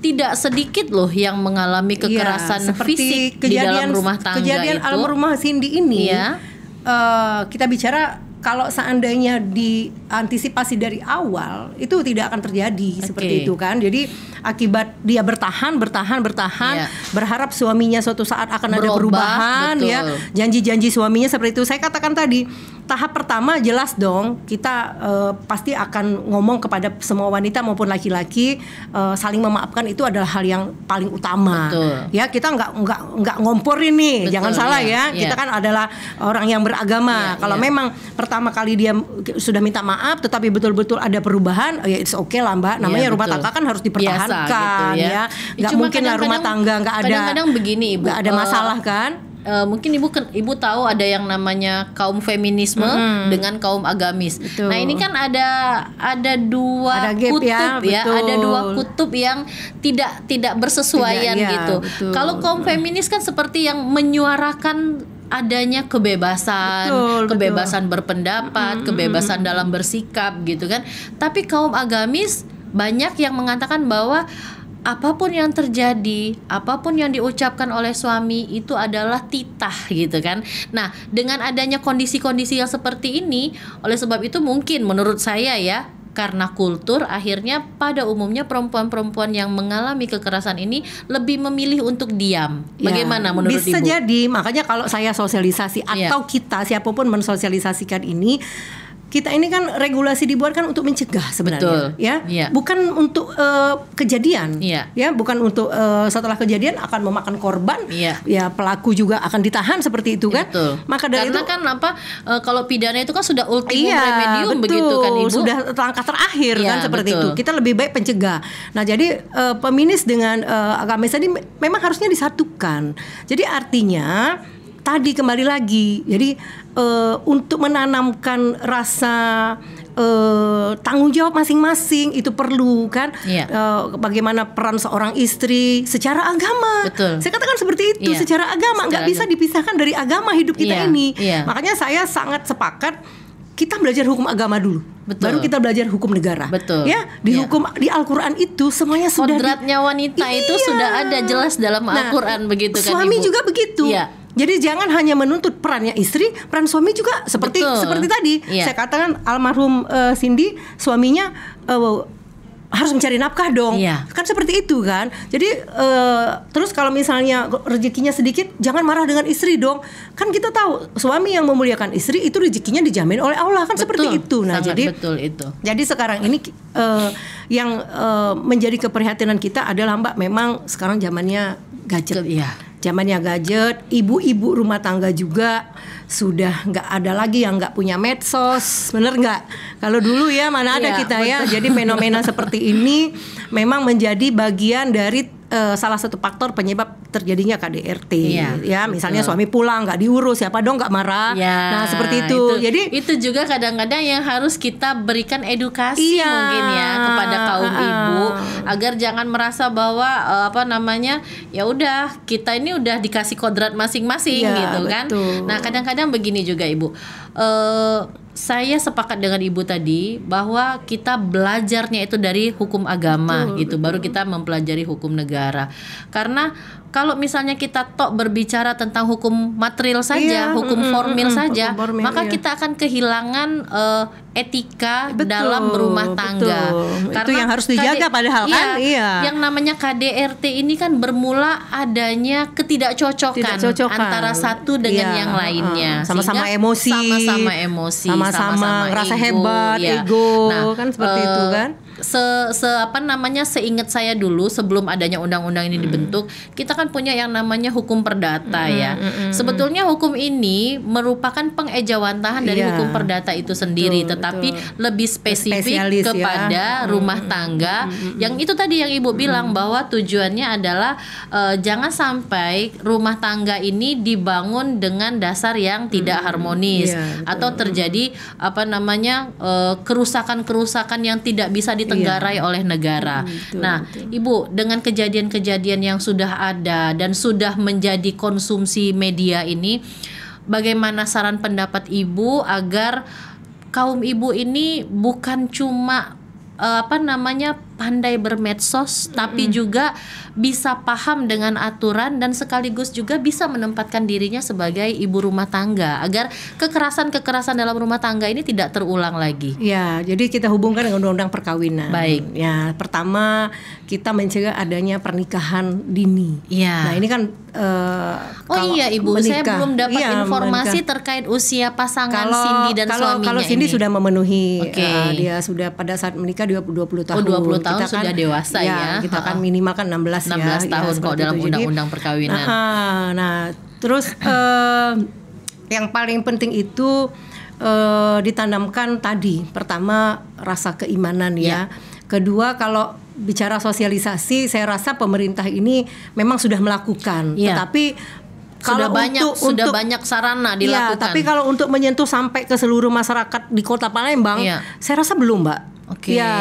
Tidak sedikit loh yang mengalami kekerasan fisik di dalam rumah tangga. Kejadian almarhumah Cindy ini kita bicara kalau seandainya diantisipasi dari awal itu tidak akan terjadi seperti itu kan. Jadi akibat dia bertahan berharap suaminya suatu saat akan ada perubahan ya. Janji-janji suaminya seperti itu. Saya katakan tadi, tahap pertama jelas dong kita pasti akan ngomong kepada semua wanita maupun laki-laki, saling memaafkan itu adalah hal yang paling utama. Ya, kita nggak ngomporin nih. Jangan salah ya. Kita kan adalah orang yang beragama. Kalau memang pertama kali dia sudah minta maaf tetapi betul-betul ada perubahan, ya it's okay lah Mbak. Namanya rumah tangga kan harus dipertahankan gitu ya. Nggak mungkin lah rumah tangga nggak ada. Kadang-kadang begini Ibu, nggak ada masalah kan. Mungkin ibu tahu ada yang namanya kaum feminisme dengan kaum agamis. Betul. Nah, ini kan ada dua kutub ya, ada dua kutub yang tidak bersesuaian gitu. Kalau kaum feminis kan seperti yang menyuarakan adanya kebebasan, kebebasan berpendapat, kebebasan dalam bersikap gitu kan. Tapi kaum agamis banyak yang mengatakan bahwa apapun yang terjadi, apapun yang diucapkan oleh suami itu adalah titah gitu kan. Nah, dengan adanya kondisi-kondisi yang seperti ini, oleh sebab itu mungkin menurut saya ya, karena kultur akhirnya pada umumnya perempuan-perempuan yang mengalami kekerasan ini lebih memilih untuk diam. Bagaimana menurut bisa Ibu? Jadi makanya kalau saya sosialisasi atau kita siapapun mensosialisasikan ini, kita ini kan regulasi dibuat kan untuk mencegah sebenarnya. Betul. Bukan untuk kejadian. Bukan untuk setelah kejadian akan memakan korban. Ya pelaku juga akan ditahan seperti itu kan. Betul. Maka dari karena itu kan kalau pidana itu kan sudah ultimum remedium, begitu kan Ibu. Sudah langkah terakhir kan seperti betul. itu. Kita lebih baik pencegah. Nah jadi feminis dengan agamis tadi memang harusnya disatukan. Jadi artinya tadi kembali lagi. Jadi untuk menanamkan rasa tanggung jawab masing-masing itu perlu kan. Bagaimana peran seorang istri secara agama. Betul. Saya katakan seperti itu, secara agama nggak bisa dipisahkan dari agama hidup kita ini. Makanya saya sangat sepakat kita belajar hukum agama dulu. Betul. Baru kita belajar hukum negara. Betul. Hukum di Al-Qur'an itu semuanya sudah kodratnya wanita itu sudah ada jelas dalam Al-Qur'an, begitu kan suami Ibu? juga begitu. Jadi jangan hanya menuntut perannya istri, peran suami juga seperti tadi. Saya katakan almarhum Cindy, suaminya harus mencari nafkah dong. Kan seperti itu kan. Jadi terus kalau misalnya rezekinya sedikit, jangan marah dengan istri dong. Kan kita tahu suami yang memuliakan istri itu rezekinya dijamin oleh Allah kan. Seperti itu. Nah, jadi betul itu. Jadi sekarang ini yang menjadi keprihatinan kita adalah Mbak, memang sekarang zamannya gadget. Zamannya gadget, ibu-ibu rumah tangga juga sudah nggak ada lagi yang nggak punya medsos, bener nggak? Kalau dulu ya mana ada kita betul. Ya, jadi fenomena seperti ini memang menjadi bagian dari salah satu faktor penyebab terjadinya KDRT. Misalnya suami pulang nggak diurus, siapa dong nggak marah. Nah seperti itu. Jadi itu juga kadang-kadang yang harus kita berikan edukasi mungkin ya kepada kaum ibu agar jangan merasa bahwa ya udah kita ini udah dikasih kodrat masing-masing gitu kan. Nah kadang-kadang begini juga Ibu. Saya sepakat dengan Ibu tadi bahwa kita belajarnya itu dari hukum agama gitu, baru kita mempelajari hukum negara. Karena kalau misalnya kita berbicara tentang hukum material saja, hukum formil saja, maka kita akan kehilangan etika dalam berumah tangga. Karena itu yang harus dijaga padahal kan. Yang namanya KDRT ini kan bermula adanya ketidakcocokan antara satu dengan yang lainnya. Sama-sama emosi, sama-sama rasa hebat, ego, kan seperti itu kan. Seingat saya dulu sebelum adanya undang-undang ini dibentuk, kita kan punya yang namanya hukum perdata ya. Sebetulnya hukum ini merupakan pengejawantahan dari hukum perdata itu sendiri, tetapi lebih spesifik kepada rumah tangga. Yang itu tadi yang Ibu bilang bahwa tujuannya adalah jangan sampai rumah tangga ini dibangun dengan dasar yang tidak harmonis atau terjadi kerusakan-kerusakan yang tidak bisa ditenggarai oleh negara. Ibu, dengan kejadian-kejadian yang sudah ada dan sudah menjadi konsumsi media ini, bagaimana saran pendapat Ibu agar kaum ibu ini bukan cuma pandai bermedsos, tapi juga bisa paham dengan aturan dan sekaligus juga bisa menempatkan dirinya sebagai ibu rumah tangga agar kekerasan-kekerasan dalam rumah tangga ini tidak terulang lagi. Ya, jadi kita hubungkan dengan undang-undang perkawinan. Baik. Ya, pertama kita mencegah adanya pernikahan dini. Nah, ini kan Ibu, menikah, saya belum dapat informasi terkait usia pasangan Cindy dan suaminya. Kalau Cindy sudah memenuhi, dia sudah pada saat menikah 20 tahun. 20 tahun kita sudah dewasa ya. Kita kan minimal kan 16 tahun kok dalam undang-undang perkawinan. Terus yang paling penting itu ditanamkan tadi, pertama rasa keimanan ya. Kedua, kalau bicara sosialisasi, saya rasa pemerintah ini memang sudah melakukan, tetapi sudah banyak sarana dilakukan. Tapi kalau untuk menyentuh sampai ke seluruh masyarakat di Kota Palembang, saya rasa belum, Mbak.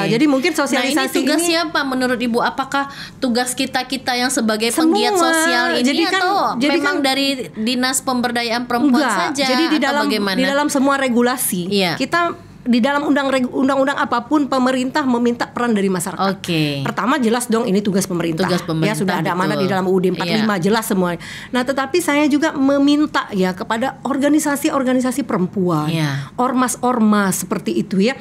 Jadi mungkin sosialisasi ini tugas siapa menurut Ibu? Apakah tugas kita yang sebagai penggiat sosial ini atau memang dari Dinas Pemberdayaan Perempuan saja? Jadi di dalam semua regulasi kita di dalam undang-undang apapun pemerintah meminta peran dari masyarakat. Pertama jelas dong ini tugas pemerintah. Ya sudah ada amanat di dalam UUD 45 jelas semua. Nah, tetapi saya juga meminta ya kepada organisasi-organisasi perempuan, ormas-ormas seperti itu ya.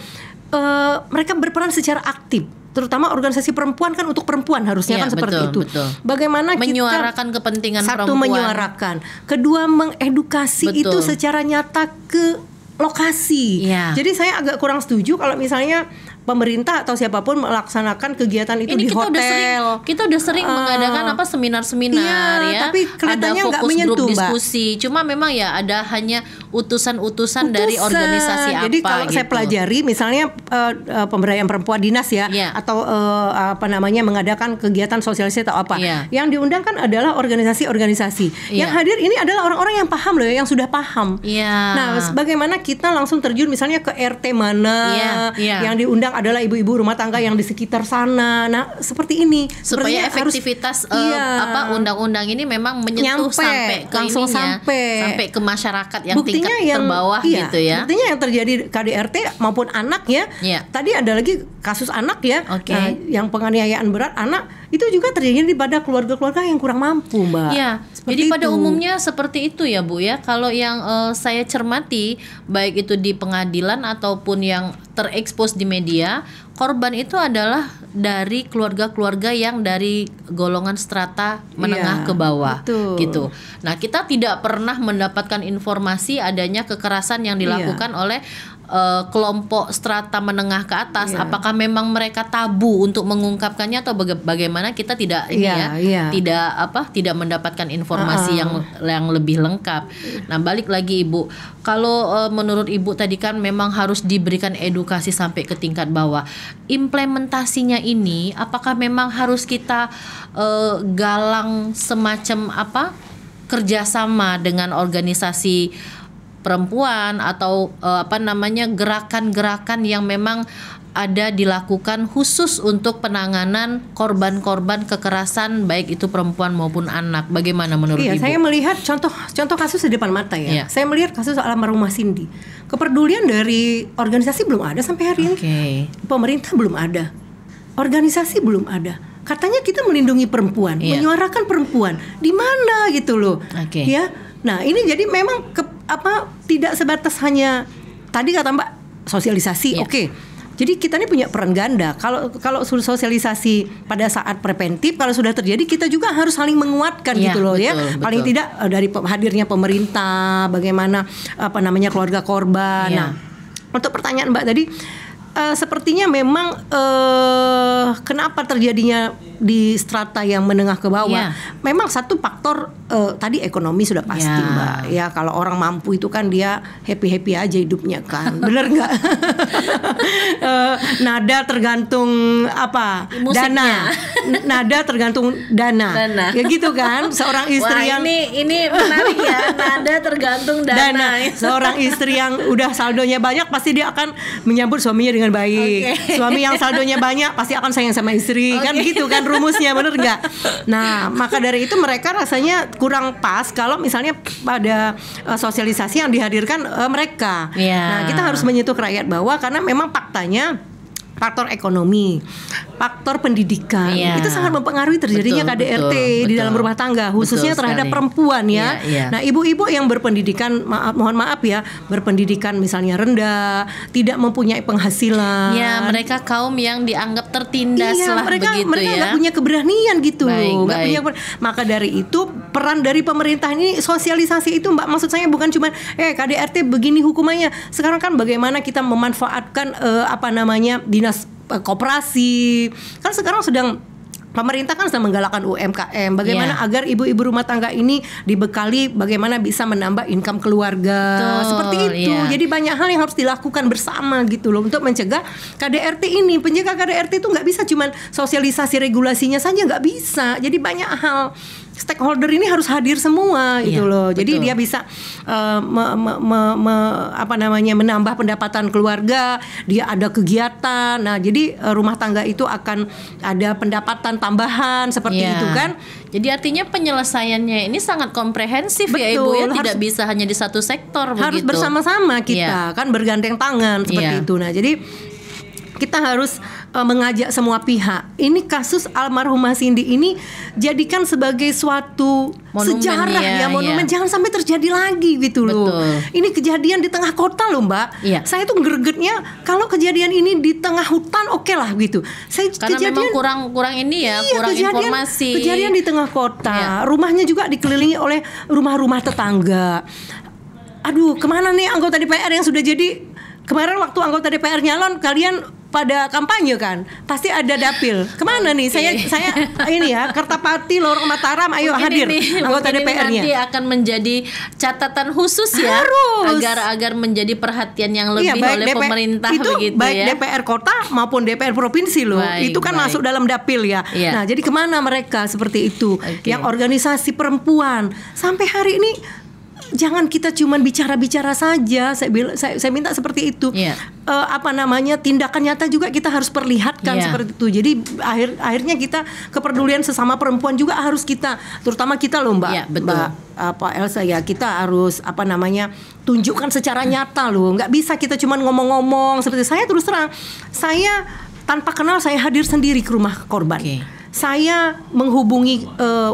mereka berperan secara aktif. Terutama organisasi perempuan kan untuk perempuan harusnya kan seperti itu. Betul. Bagaimana menyuarakan kita kepentingan satu perempuan. menyuarakan, kedua mengedukasi itu secara nyata ke lokasi. Jadi saya agak kurang setuju kalau misalnya pemerintah atau siapapun melaksanakan kegiatan itu ini di hotel. Kita udah sering mengadakan seminar-seminar ya. Tapi kelihatannya ada fokus menyentuh, grup diskusi. Cuma memang ya ada hanya utusan-utusan dari organisasi apa. Jadi kalau saya pelajari misalnya pemberdayaan perempuan dinas ya, atau mengadakan kegiatan sosialisasi atau apa. Yang diundang kan adalah organisasi-organisasi. Yang hadir ini adalah orang-orang yang paham loh, yang sudah paham. Nah, bagaimana kita langsung terjun misalnya ke RT mana yang diundang adalah ibu-ibu rumah tangga yang di sekitar sana. Nah, seperti ini supaya efektivitas undang-undang ini memang menyentuh sampai ke langsung ininya, sampai ke masyarakat yang tingkat terbawah gitu ya. Buktinya yang terjadi KDRT maupun anak ya. Tadi ada lagi kasus anak ya. Yang penganiayaan berat anak itu juga terjadi pada keluarga-keluarga yang kurang mampu, Mbak. Jadi pada umumnya seperti itu ya, Bu ya. Kalau yang saya cermati baik itu di pengadilan ataupun yang terekspos di media, korban itu adalah dari keluarga-keluarga yang dari golongan strata menengah ke bawah gitu. Nah, kita tidak pernah mendapatkan informasi adanya kekerasan yang dilakukan oleh kelompok strata menengah ke atas. Apakah memang mereka tabu untuk mengungkapkannya atau bagaimana, kita tidak tidak mendapatkan informasi yang lebih lengkap. Nah, balik lagi Ibu, kalau menurut Ibu tadi kan memang harus diberikan edukasi sampai ke tingkat bawah. Implementasinya ini apakah memang harus kita galang semacam kerjasama dengan organisasi perempuan atau gerakan-gerakan yang memang ada dilakukan khusus untuk penanganan korban-korban kekerasan baik itu perempuan maupun anak. Bagaimana menurut Ibu? Saya melihat contoh kasus di depan mata ya. Saya melihat kasus almarhumah Cindy. Kepedulian dari organisasi belum ada sampai hari ini. Pemerintah belum ada. Organisasi belum ada. Katanya kita melindungi perempuan, menyuarakan perempuan. Di mana gitu loh. Ya. Nah, ini jadi memang tidak sebatas hanya tadi kata Mbak sosialisasi. Jadi kita ini punya peran ganda. Kalau sosialisasi pada saat preventif, kalau sudah terjadi kita juga harus saling menguatkan gitu loh. Betul. Paling tidak dari hadirnya pemerintah, bagaimana keluarga korban. Nah, untuk pertanyaan Mbak tadi, sepertinya memang kenapa terjadinya di strata yang menengah ke bawah, memang satu faktor tadi ekonomi sudah pasti Mbak. Ya kalau orang mampu itu kan dia happy aja hidupnya kan, bener nggak? Nada tergantung musiknya. Nada tergantung dana. Ya gitu kan, seorang istri ini menarik ya, nada tergantung dana. Seorang istri yang udah saldonya banyak pasti dia akan menyambut suaminya dengan baik. Suami yang saldonya banyak pasti akan sayang sama istri, kan gitu kan rumusnya, bener nggak? Nah, maka dari itu mereka rasanya kurang pas kalau misalnya pada sosialisasi yang dihadirkan mereka. Nah, kita harus menyentuh rakyat bawah karena memang faktanya faktor ekonomi, faktor pendidikan itu sangat mempengaruhi terjadinya KDRT di dalam rumah tangga, khususnya terhadap perempuan ya. Nah, ibu-ibu yang berpendidikan, mohon maaf ya, berpendidikan misalnya rendah, tidak mempunyai penghasilan. Mereka kaum yang dianggap tertindas mereka nggak punya keberanian gitu loh. Maka dari itu peran dari pemerintah ini sosialisasi itu Mbak, maksud saya bukan cuma KDRT begini hukumannya. Sekarang kan bagaimana kita memanfaatkan dinas koperasi. Kan sekarang pemerintah kan sedang menggalakkan UMKM. Bagaimana agar ibu-ibu rumah tangga ini dibekali bagaimana bisa menambah income keluarga. Seperti itu. Jadi banyak hal yang harus dilakukan bersama gitu loh untuk mencegah KDRT ini. Penjaga KDRT itu nggak bisa cuman sosialisasi regulasinya saja, nggak bisa. Jadi banyak hal. Stakeholder ini harus hadir semua gitu loh. Jadi dia bisa menambah pendapatan keluarga, dia ada kegiatan. Nah, jadi rumah tangga itu akan ada pendapatan tambahan seperti itu kan. Jadi artinya penyelesaiannya ini sangat komprehensif ya Ibu ya, tidak bisa hanya di satu sektor harus begitu. Bersama-sama kita kan bergandeng tangan seperti itu. Nah, jadi kita harus mengajak semua pihak. Ini kasus almarhumah Cindy ini jadikan sebagai suatu monumen, sejarah ya monumen, jangan sampai terjadi lagi gitu loh. Ini kejadian di tengah kota loh Mbak. Saya tuh gregetnya kalau kejadian ini di tengah hutan oke lah gitu. Karena memang kurang ini ya, kurang informasi. Kejadian di tengah kota, rumahnya juga dikelilingi oleh rumah-rumah tetangga. Aduh, kemana nih anggota DPR yang sudah jadi? Kemarin waktu anggota DPR nyalon, kalian pada kampanye kan, pasti ada dapil. Kemana nih? Saya ini ya, Kertapati, Lorong Mataram, ayo hadir anggota DPR-nya. Nanti akan menjadi catatan khusus ya, agar menjadi perhatian yang lebih oleh pemerintah itu begitu baik ya. DPR kota maupun DPR provinsi loh. Itu kan masuk dalam dapil ya. Nah, jadi kemana mereka seperti itu? Yang organisasi perempuan sampai hari ini jangan kita cuman bicara-bicara saja. Saya minta seperti itu. Tindakan nyata juga kita harus perlihatkan seperti itu. Jadi akhirnya kita kepedulian sesama perempuan juga harus kita, terutama kita loh Mbak. Mbak Elsa ya, kita harus tunjukkan secara nyata loh. Nggak bisa kita cuman ngomong-ngomong seperti saya. Terus terang, saya tanpa kenal saya hadir sendiri ke rumah korban. Saya menghubungi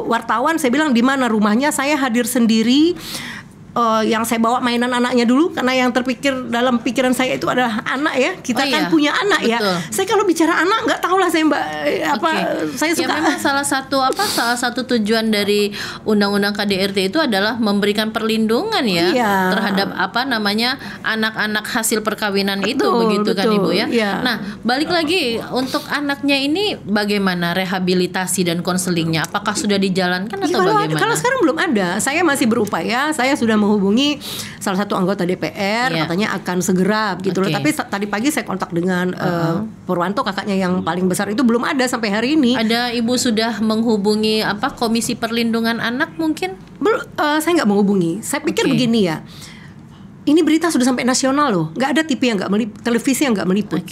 wartawan, saya bilang di mana rumahnya, saya hadir sendiri. Yang saya bawa mainan anaknya dulu, karena yang terpikir dalam pikiran saya itu adalah anak ya. Kita kan punya anak ya. Saya kalau bicara anak nggak tahu lah saya Mbak saya suka. Memang salah satu tujuan dari Undang-Undang KDRT itu adalah memberikan perlindungan ya terhadap anak-anak hasil perkawinan itu begitu kan Ibu ya. Nah, balik lagi untuk anaknya ini bagaimana rehabilitasi dan konselingnya? Apakah sudah dijalankan atau bagaimana? Kalau sekarang belum ada. Saya masih berupaya. Saya sudah menghubungi salah satu anggota DPR, katanya akan segera gitu loh. Tapi tadi pagi saya kontak dengan Purwanto, kakaknya yang paling besar, itu belum ada sampai hari ini. Ada Ibu sudah menghubungi Komisi Perlindungan Anak mungkin? Saya nggak menghubungi. Saya pikir begini ya. Ini berita sudah sampai nasional loh. Nggak ada TV yang nggak meliput, televisi yang nggak meliput.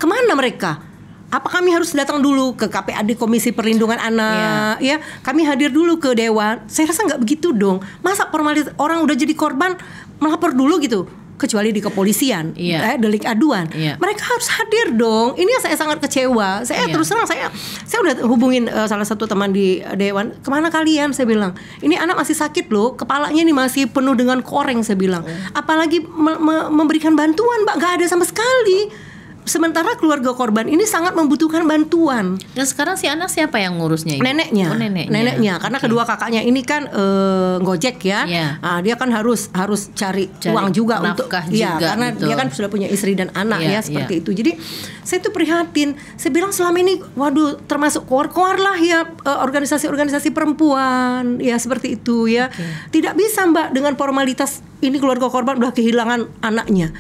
Kemana mereka? Apa kami harus datang dulu ke KPAD, Komisi Perlindungan Anak ya? Kami hadir dulu ke Dewan. Saya rasa nggak begitu dong. Masa formalitas orang udah jadi korban melapor dulu gitu? Kecuali di kepolisian, delik aduan. Mereka harus hadir dong. Ini yang saya sangat kecewa. Saya terus terang, saya udah hubungin salah satu teman di Dewan. Kemana kalian? Saya bilang, ini anak masih sakit loh. Kepalanya ini masih penuh dengan koreng. Saya bilang, apalagi memberikan bantuan, Mbak, nggak ada sama sekali. Sementara keluarga korban ini sangat membutuhkan bantuan. Dan sekarang si anak siapa yang ngurusnya? Neneknya. Neneknya. Karena kedua kakaknya ini kan Gojek ya. Nah, dia kan harus cari uang juga untuk karena dia kan sudah punya istri dan anak seperti itu. Jadi saya tuh prihatin. Saya bilang selama ini waduh, termasuk keluar lah ya organisasi-organisasi perempuan ya seperti itu ya. Tidak bisa Mbak dengan formalitas ini keluarga korban udah kehilangan anaknya.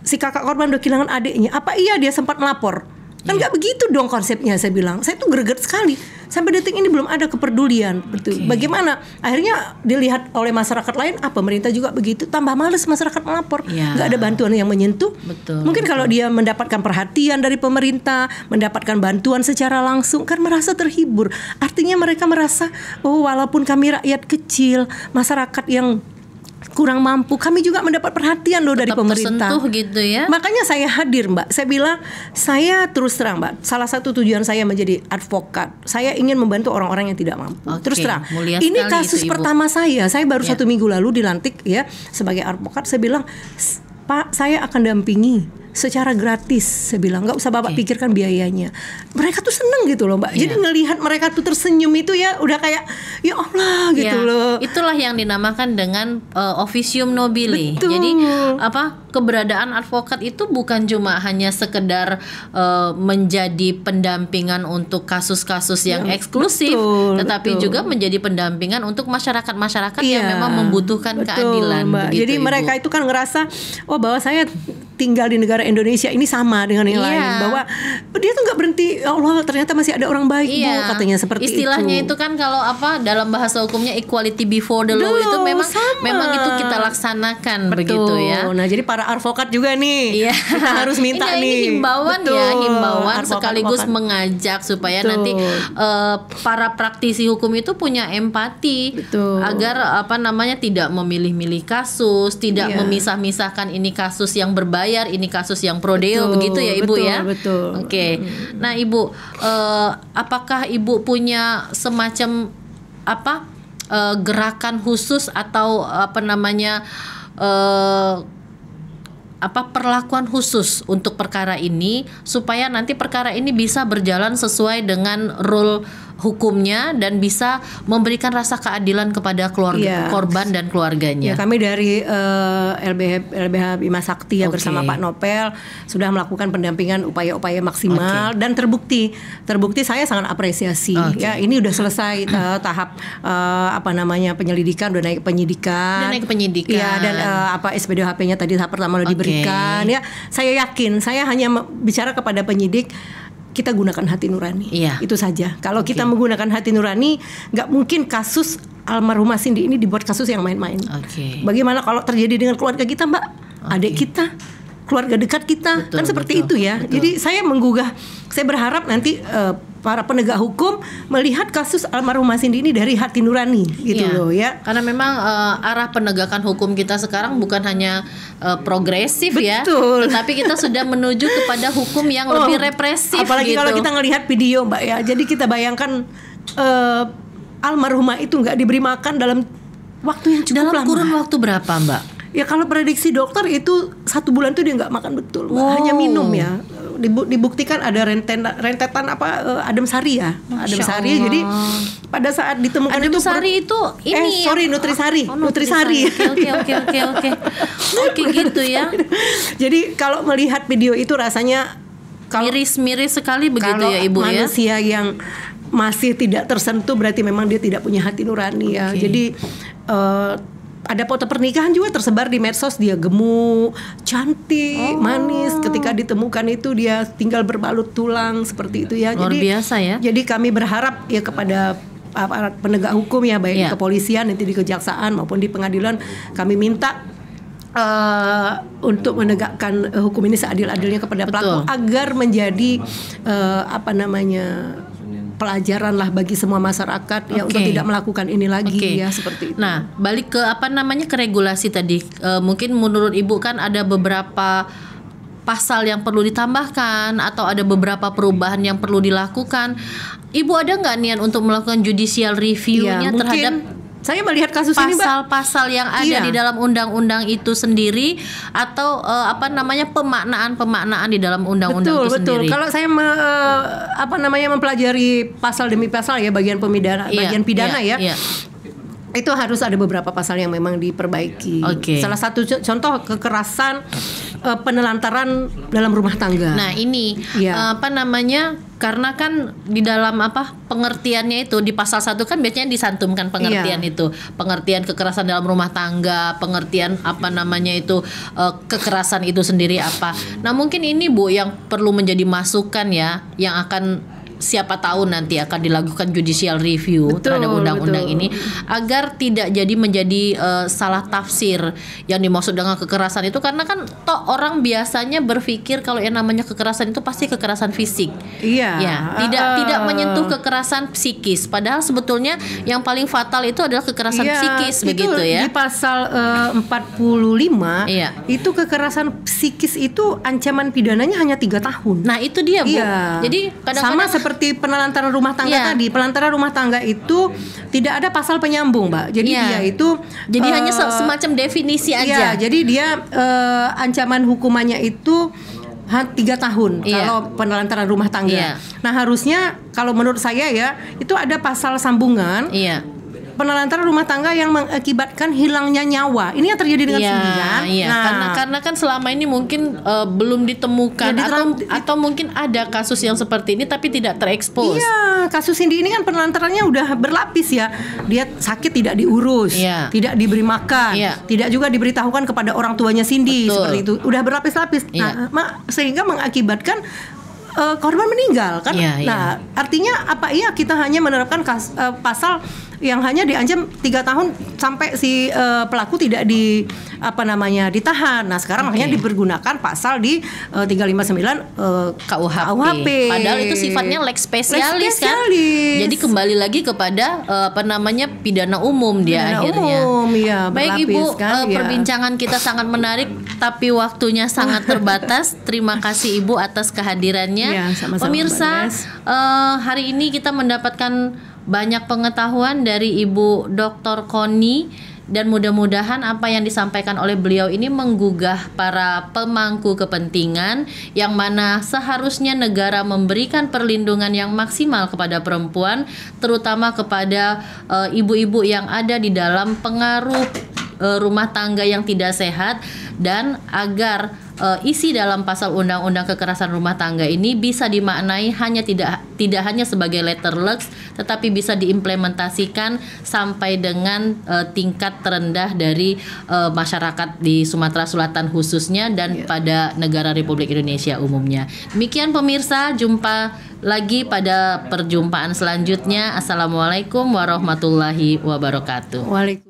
Si kakak korban udah kehilangan adiknya. Apa iya dia sempat melapor? Kan nggak begitu dong konsepnya. Saya bilang, saya tuh greget sekali. Sampai detik ini belum ada kepedulian. Bagaimana? Akhirnya dilihat oleh masyarakat lain, pemerintah juga begitu. Tambah males masyarakat melapor. Nggak ada bantuan yang menyentuh. Mungkin kalau dia mendapatkan perhatian dari pemerintah, mendapatkan bantuan secara langsung, kan merasa terhibur. Artinya mereka merasa, walaupun kami rakyat kecil, masyarakat yang kurang mampu, kami juga mendapat perhatian loh dari pemerintah. Tersentuh gitu ya. Makanya saya hadir Mbak. Saya bilang, saya terus terang Mbak, salah satu tujuan saya menjadi advokat, saya ingin membantu orang-orang yang tidak mampu. Terus terang, ini kasus pertama saya baru 1 minggu lalu dilantik ya sebagai advokat. Saya bilang, Pak, saya akan dampingi secara gratis. Saya bilang, nggak usah Bapak pikirkan biayanya. Mereka tuh seneng gitu loh Mbak. Jadi ngelihat mereka tuh tersenyum itu ya udah kayak ya Allah gitu loh. Itulah yang dinamakan dengan officium nobile. Jadi keberadaan advokat itu bukan cuma hanya sekedar menjadi pendampingan untuk kasus-kasus yang eksklusif, tetapi juga menjadi pendampingan untuk masyarakat-masyarakat yang memang membutuhkan keadilan. Begitu, jadi mereka itu kan ngerasa bahwa saya tinggal di negara Indonesia ini sama dengan yang lain, bahwa dia tuh nggak berhenti, ya Allah ternyata masih ada orang baik Bu, katanya seperti istilahnya itu kan kalau apa dalam bahasa hukumnya equality before the law itu memang itu kita laksanakan. Betul. Begitu ya. Nah jadi para advokat juga nih kita harus minta ini himbauan himbauan sekaligus mengajak supaya nanti para praktisi hukum itu punya empati. Betul. Agar apa namanya tidak memilih-milih kasus, tidak memisah-misahkan ini kasus yang berbayar, ini kasus yang prodeo, begitu ya Ibu ya. Betul. Oke. Nah Ibu, apakah Ibu punya semacam gerakan khusus atau perlakuan khusus untuk perkara ini supaya nanti perkara ini bisa berjalan sesuai dengan rule hukumnya dan bisa memberikan rasa keadilan kepada keluarga korban dan keluarganya. Ya, kami dari LBH Bima Sakti bersama Pak Nopel sudah melakukan pendampingan upaya-upaya maksimal dan terbukti saya sangat apresiasi. Ya, ini udah selesai tahap penyelidikan, udah naik penyidikan. Ya, dan SPDHP-nya tadi tahap pertama udah diberikan. Ya, saya yakin, saya hanya bicara kepada penyidik, kita gunakan hati nurani, itu saja. Kalau kita menggunakan hati nurani, nggak mungkin kasus almarhumah Cindy ini dibuat kasus yang main-main. Bagaimana kalau terjadi dengan keluarga kita, Mbak, adik kita, keluarga dekat kita, kan seperti itu ya. Jadi saya berharap nanti para penegak hukum melihat kasus almarhumah Cindy ini dari hati nurani, gitu loh ya. Karena memang arah penegakan hukum kita sekarang bukan hanya progresif tetapi kita sudah menuju kepada hukum yang lebih represif. Apalagi kalau kita ngelihat video Mbak ya, jadi kita bayangkan almarhumah itu nggak diberi makan dalam waktu yang cukup lama. Dalam kurun waktu berapa Mbak? Ya kalau prediksi dokter itu 1 bulan itu dia nggak makan betul, Mbak. Hanya minum ya. Dibuktikan ada rentetan adem sari ya. Adem sari. Jadi pada saat ditemukan adem sari itu ini nutrisari. Nutrisari. Oke gitu ya. Jadi kalau melihat video itu rasanya miris sekali begitu ya Ibu ya. Manusia yang masih tidak tersentuh berarti memang dia tidak punya hati nurani ya. Jadi ada foto pernikahan juga tersebar di medsos, dia gemuk, cantik, manis. Ketika ditemukan itu dia tinggal berbalut tulang seperti itu ya. Luar biasa ya. Jadi kami berharap ya kepada aparat penegak hukum ya, baik di kepolisian, nanti di kejaksaan maupun di pengadilan, kami minta untuk menegakkan hukum ini seadil-adilnya kepada pelaku agar menjadi pelajaran lah bagi semua masyarakat ya untuk tidak melakukan ini lagi ya seperti itu. Nah, balik ke ke regulasi tadi. Mungkin menurut Ibu kan ada beberapa pasal yang perlu ditambahkan atau ada beberapa perubahan yang perlu dilakukan. Ibu ada nggak niat untuk melakukan judicial review-nya terhadap saya melihat kasus ini pasal-pasal yang ada di dalam undang-undang itu sendiri atau pemaknaan di dalam undang-undang itu sendiri. Kalau saya mempelajari pasal demi pasal ya, bagian pidana itu harus ada beberapa pasal yang memang diperbaiki. Salah satu contoh kekerasan penelantaran dalam rumah tangga. Nah ini karena kan di dalam pengertiannya itu di pasal 1 kan biasanya disantumkan pengertian itu, pengertian kekerasan dalam rumah tangga, pengertian kekerasan itu sendiri apa. Nah mungkin ini Bu yang perlu menjadi masukan ya, yang akan siapa tahu nanti akan dilakukan judicial review terhadap undang-undang ini agar tidak jadi menjadi salah tafsir yang dimaksud dengan kekerasan itu, karena kan orang biasanya berpikir kalau yang namanya kekerasan itu pasti kekerasan fisik. Tidak menyentuh kekerasan psikis, padahal sebetulnya yang paling fatal itu adalah kekerasan psikis begitu ya. Di pasal 45 itu kekerasan psikis itu ancaman pidananya hanya 3 tahun. Nah itu dia Bu. Jadi kadang-kadang seperti penelantaran rumah tangga tadi. Penelantaran rumah tangga itu tidak ada pasal penyambung, Mbak. Jadi dia itu hanya semacam definisi aja. Jadi dia ancaman hukumannya itu 3 tahun kalau penelantaran rumah tangga. Nah, harusnya kalau menurut saya ya, itu ada pasal sambungan. Penelantaran rumah tangga yang mengakibatkan hilangnya nyawa. Ini yang terjadi dengan Cindy kan? Karena kan selama ini mungkin belum ditemukan atau mungkin ada kasus yang seperti ini tapi tidak terekspos. Kasus Cindy ini kan penelantarannya udah berlapis ya. Dia sakit tidak diurus, tidak diberi makan, tidak juga diberitahukan kepada orang tuanya Cindy seperti itu. Udah berlapis-lapis. Sehingga mengakibatkan korban meninggal kan. Iya, Nah, artinya apa iya kita hanya menerapkan pasal yang hanya diancam 3 tahun sampai si pelaku tidak ditahan. Nah, sekarang makanya dipergunakan pasal di 359 KUHP. Padahal itu sifatnya lex spesialis kan. Jadi kembali lagi kepada pidana umum dia akhirnya. Ya, baik Ibu, perbincangan kita sangat menarik tapi waktunya sangat terbatas. Terima kasih Ibu atas kehadirannya. Ya, sama-sama, pemirsa, hari ini kita mendapatkan banyak pengetahuan dari Ibu Dr. Koni, dan mudah-mudahan apa yang disampaikan oleh beliau ini menggugah para pemangku kepentingan, yang mana seharusnya negara memberikan perlindungan yang maksimal kepada perempuan, terutama kepada ibu-ibu yang ada di dalam pengaruh rumah tangga yang tidak sehat, dan agar isi dalam pasal undang-undang kekerasan rumah tangga ini bisa dimaknai tidak hanya sebagai letter luck, tetapi bisa diimplementasikan sampai dengan tingkat terendah dari masyarakat di Sumatera Selatan khususnya, dan pada negara Republik Indonesia umumnya. Demikian pemirsa, jumpa lagi pada perjumpaan selanjutnya. Assalamualaikum warahmatullahi wabarakatuh. Waalaikumsalam.